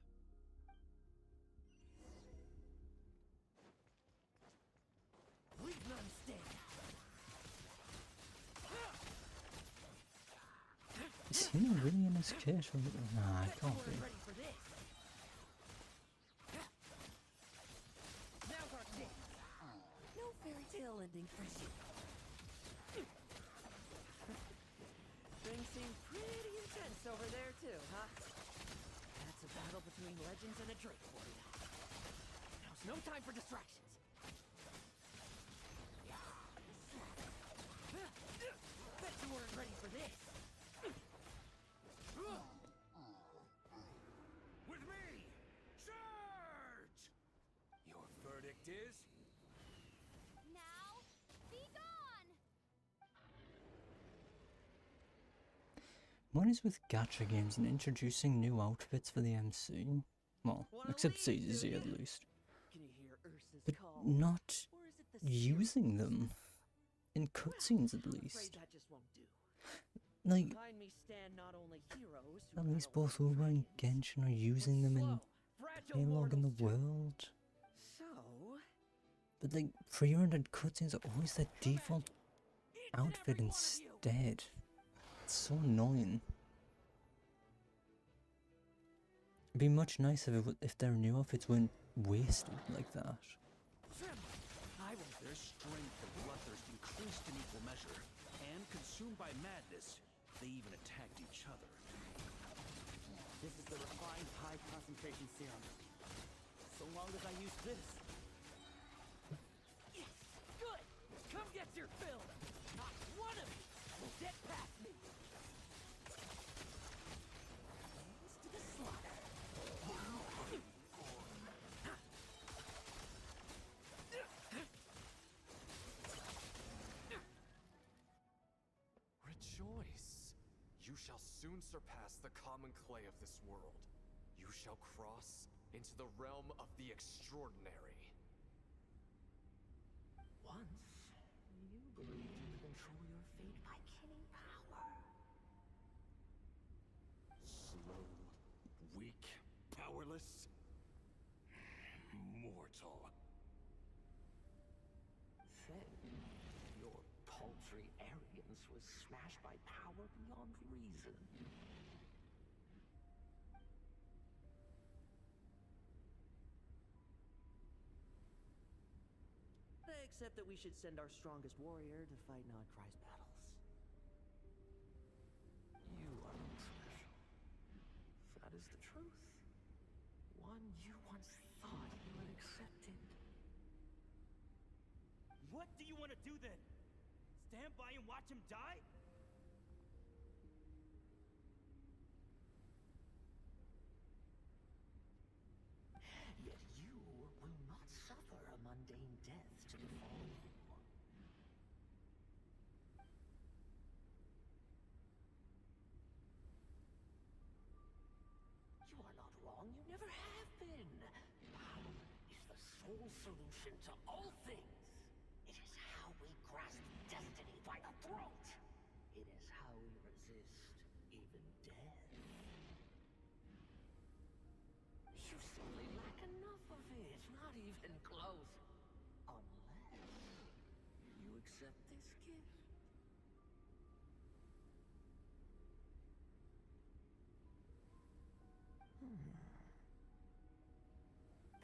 Speaker 17: Leave none standing.
Speaker 1: Is he really in his case? Nah, I can't be.
Speaker 17: Ready for this. Now's our chance. No fairy tale ending for you. Things seem pretty intense over there too, huh? That's a battle between legends and a drake for you. Now's no time for distractions. Bet you weren't ready for this.
Speaker 7: With me! Charge!
Speaker 10: Your verdict is?
Speaker 3: Now, be gone!
Speaker 1: What is with gacha games and introducing new outfits for the MC? Well, except CZ at least.
Speaker 17: Can you hear Ursa's
Speaker 1: But
Speaker 17: call?
Speaker 1: not
Speaker 17: Or is it the
Speaker 1: using them. In cutscenes at
Speaker 17: I'm afraid
Speaker 1: least.
Speaker 17: that just won't do.
Speaker 1: Like,
Speaker 17: Behind me stand not only heroes who
Speaker 1: at least
Speaker 17: battle
Speaker 1: both Uber and Genshin are using them in Dialogue in the World.
Speaker 17: So,
Speaker 1: But like, pre-rendered cutscenes are always their default outfit instead. It's so annoying. It'd be much nicer if their new outfits weren't wasted like that.
Speaker 7: Their strength and bloodthirst increased in equal measure, and consumed by madness, they even attacked each other.
Speaker 11: This is the refined high concentration serum. So long as I use this.
Speaker 17: yes, good. Come get your fill. Not one of you will get past me. Hands to the slaughter.
Speaker 18: Rejoice! You shall soon surpass the common clay of this world. You shall cross into the realm of the extraordinary.
Speaker 8: Once, you believed you could control your fate by killing power.
Speaker 18: Slow, weak, powerless, mortal.
Speaker 8: Then, your paltry arrogance was smashed by power beyond reason.
Speaker 17: Except that we should send our strongest warrior to fight Nodcry's battles.
Speaker 8: You are not special. is the truth. One you once thought you had accepted.
Speaker 11: What do you want to do then? Stand by and watch him die?
Speaker 8: Yet you will not suffer a mundane death to befall you. You are not wrong, you never have been. Power is the sole solution to all things. It is how we grasp destiny by the throat. It is how we resist even death. You simply lack enough of it, not even close. Unless you accept this gift.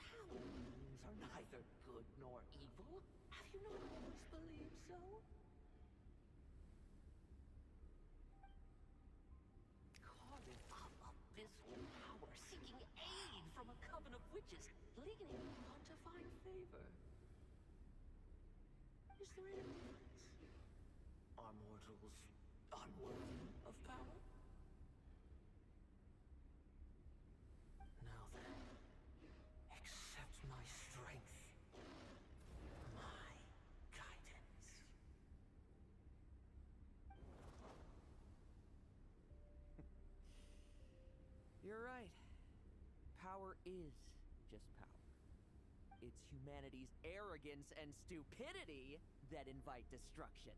Speaker 8: Paladins are neither good nor evil. Have you not always believed so? Carving up abyssal power, seeking aid from a coven of witches, leaning on to find favor. Is there any difference? Are mortals unworthy of power? Now then, accept my strength, my guidance.
Speaker 17: You're right. Power is just power. It's humanity's arrogance and stupidity that invite destruction.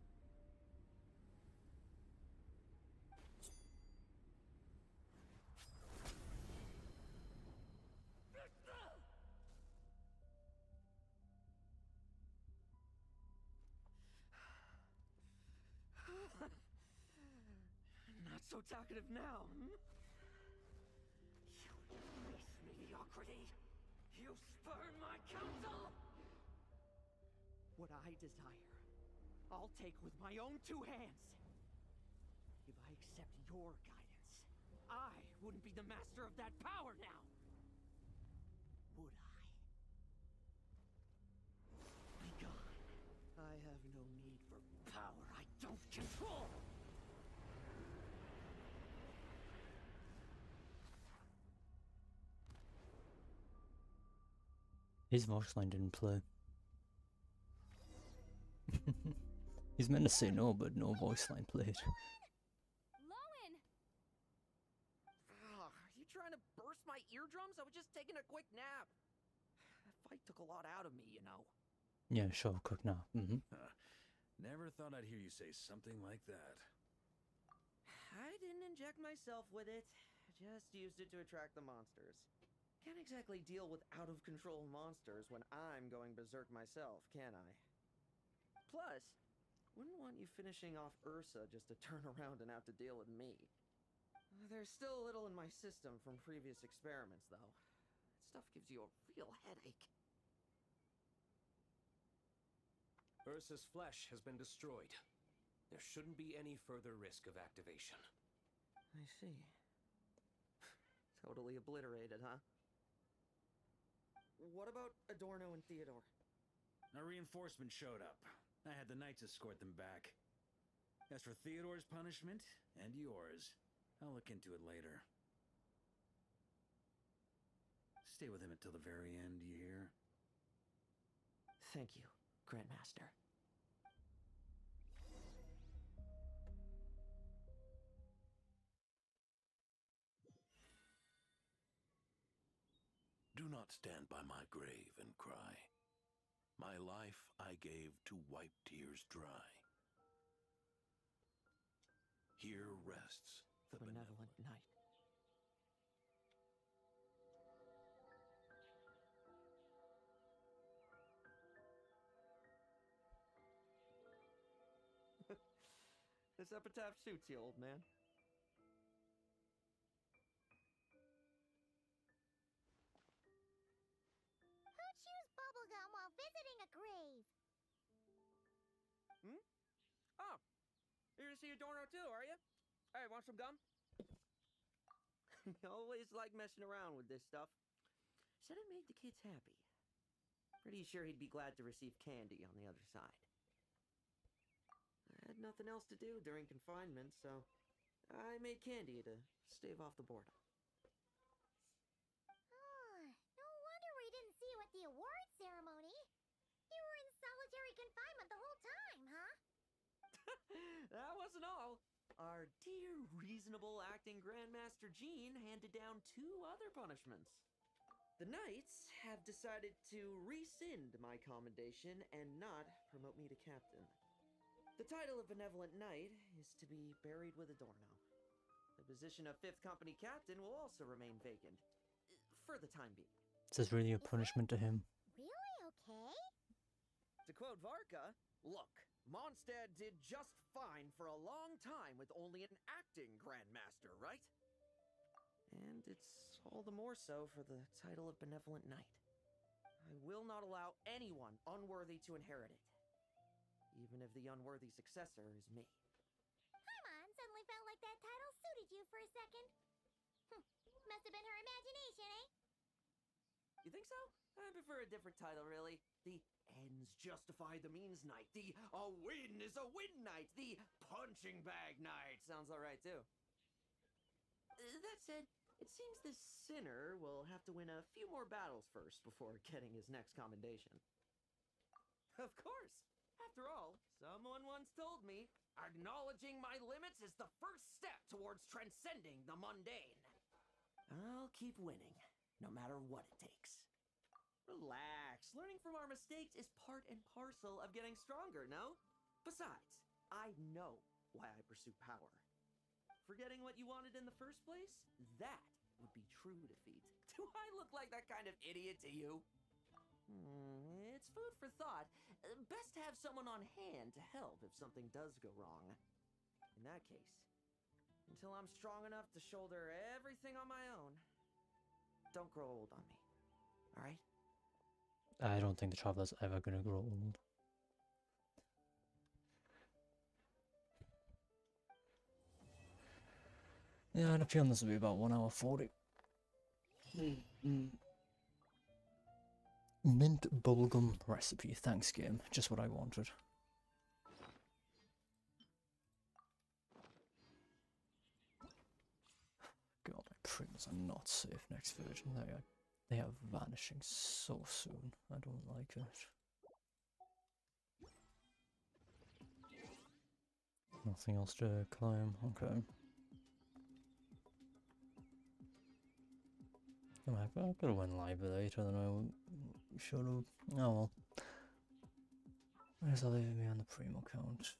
Speaker 17: Not so talkative now, hmm?
Speaker 8: You embrace mediocrity. You spurn my counsel.
Speaker 17: What I desire, I'll take with my own two hands. If I accept your guidance, I wouldn't be the master of that power now. Would I? Be gone. I have no need for power I don't control.
Speaker 1: His voice line didn't play. He's meant to say no, but no voice line played.
Speaker 2: Lohen!
Speaker 17: Are you trying to burst my eardrums? I was just taking a quick nap. That fight took a lot out of me, you know.
Speaker 1: Yeah, sure, cook now.
Speaker 7: Never thought I'd hear you say something like that.
Speaker 17: I didn't inject myself with it. Just used it to attract the monsters. Can't exactly deal with out-of-control monsters when I'm going berserk myself, can I? Plus, wouldn't want you finishing off Ursa just to turn around and have to deal with me. There's still a little in my system from previous experiments, though. That stuff gives you a real headache.
Speaker 13: Ursa's flesh has been destroyed. There shouldn't be any further risk of activation.
Speaker 17: I see. Totally obliterated, huh? What about Adorno and Theodore?
Speaker 7: A reinforcement showed up. I had the knights escort them back. As for Theodore's punishment, and yours, I'll look into it later. Stay with him until the very end, you hear?
Speaker 17: Thank you, Grandmaster.
Speaker 9: Do not stand by my grave and cry. My life I gave to wipe tears dry. Here rests the
Speaker 17: benevolent knight. This epitaph suits you, old man.
Speaker 3: Who chews bubblegum while visiting a grave?
Speaker 17: Hmm? Oh, you're to see Adorno too, are you? Hey, want some gum? Always like messing around with this stuff. Said it made the kids happy. Pretty sure he'd be glad to receive candy on the other side. I had nothing else to do during confinement, so I made candy to stave off the boredom.
Speaker 3: No wonder we didn't see you at the award ceremony. You were in solitary confinement the whole time, huh?
Speaker 17: That wasn't all. Our dear, reasonable acting Grandmaster Jean handed down 2 other punishments. The Knights have decided to rescind my commendation and not promote me to captain. The title of Benevolent Knight is to be buried with Adorno. The position of 5th Company Captain will also remain vacant, for the time being.
Speaker 1: Is this really a punishment to him?
Speaker 3: Really okay?
Speaker 17: To quote Varka, look, Mondstadt did just fine for a long time with only an acting Grandmaster, right? And it's all the more so for the title of Benevolent Knight. I will not allow anyone unworthy to inherit it, even if the unworthy successor is me.
Speaker 3: Paimon suddenly felt like that title suited you for a second. Must have been her imagination, eh?
Speaker 17: You think so? I prefer a different title, really. The ends justify the means knight. The a win is a win knight. The punching bag knight. Sounds alright, too. That said, it seems this sinner will have to win a few more battles first before getting his next commendation. Of course! After all, someone once told me, acknowledging my limits is the first step towards transcending the mundane. I'll keep winning, no matter what it takes. Relax. Learning from our mistakes is part and parcel of getting stronger, no? Besides, I know why I pursue power. Forgetting what you wanted in the first place? That would be true defeat. Do I look like that kind of idiot to you? It's food for thought. Best to have someone on hand to help if something does go wrong. In that case, until I'm strong enough to shoulder everything on my own, don't grow old on me. Alright?
Speaker 1: I don't think the Traveler's ever gonna grow old. Yeah, I had a feeling this will be about 1 hour 40. Mint bubblegum recipe. Thanks, game. Just what I wanted. God, my primos are not safe next version. They are vanishing so soon. I don't like it. Nothing else to climb. Okay. I could have went live later than I should have. Oh well. Where's that leaving me on the primo count?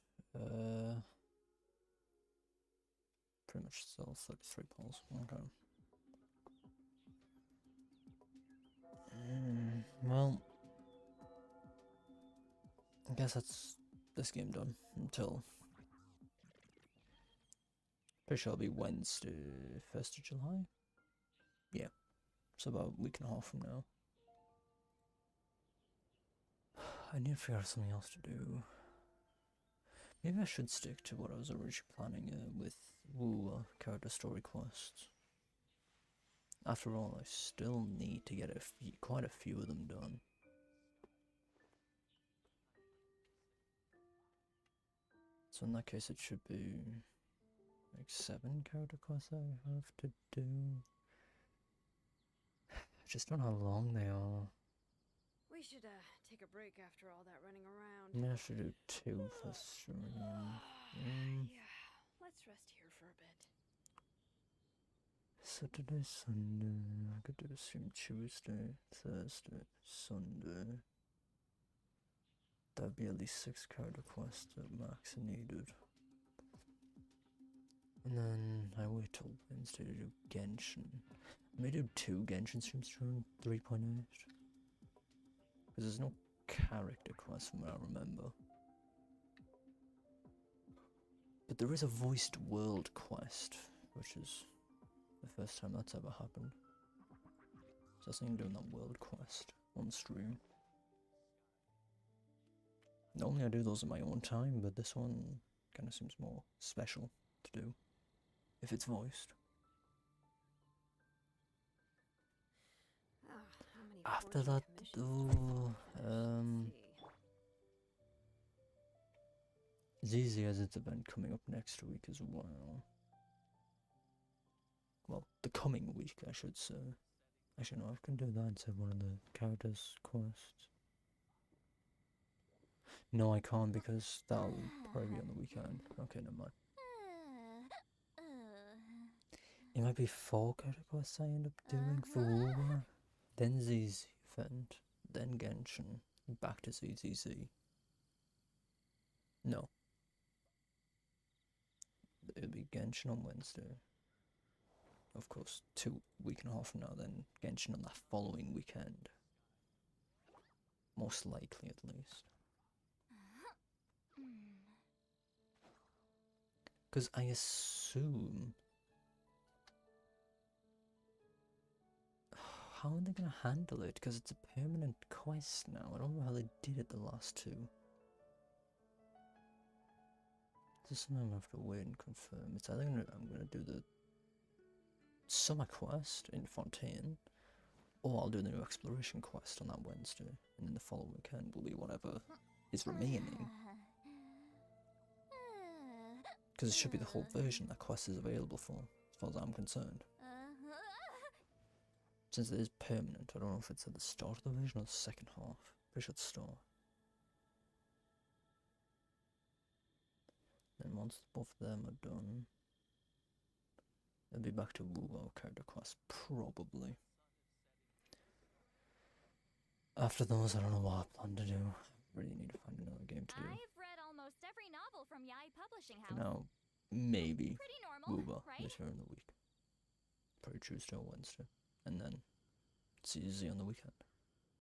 Speaker 1: Pretty much still 33 polls. Okay. Well, I guess that's this game done until pretty sure it'll be Wednesday, 1st of July. Yeah, it's about a week and a half from now. I need to figure out something else to do. Maybe I should stick to what I was originally planning with character story quests. After all, I still need to get quite a few of them done. So in that case, it should be like 7 character quests I have to do. I just don't know how long they are.
Speaker 16: We should take a break after all that running around.
Speaker 1: Yeah, I should do 2 for stream.
Speaker 16: Yeah, let's rest here for a bit.
Speaker 1: Saturday, Sunday. I could do a stream Tuesday, Thursday, Sunday. That'd be at least 6 character quests at max needed. And then I wait till Wednesday to do Genshin. I may do 2 Genshin streams during 3.8. Because there's no character quest from what I remember. But there is a voiced world quest, which is the first time that's ever happened. So I was thinking doing that world quest on stream. Normally I do those in my own time, but this one kind of seems more special to do, if it's voiced. after that, though, ZZ has its event coming up next week as well. Well, the coming week, I should say. Actually, no, I can do that instead of one of the characters' quests. No, I can't because that'll probably be on the weekend. Okay, never mind. It might be 4 character quests I end up doing for War, then ZZ event, then Genshin, back to ZZZ. No. It'll be Genshin on Wednesday. Of course, 2.5 weeks from now, then Genshin on that following weekend. Most likely, at least. Because I assume... How are they going to handle it? Because it's a permanent quest now. I don't know how they did it the last 2. This is something I'm going to have to wait and confirm. It's either I'm going to do the summer quest in Fontaine, or I'll do the new exploration quest on that Wednesday, and then the following weekend will be whatever is remaining. Because it should be the whole version that quest is available for, as far as I'm concerned. Since it is permanent, I don't know if it's at the start of the version or the second half. Pretty sure it's the start. Then once both of them are done, it'll be back to Wu character quest, probably. After those, I don't know what I plan to do. I really need to find another game to do.
Speaker 19: I've read almost every novel from Yai Publishing
Speaker 1: For
Speaker 19: House.
Speaker 1: now, maybe
Speaker 19: Pretty normal,
Speaker 1: Wuba
Speaker 19: right?
Speaker 1: later in the week. Probably Tuesday or Wednesday. And then CZ on the weekend.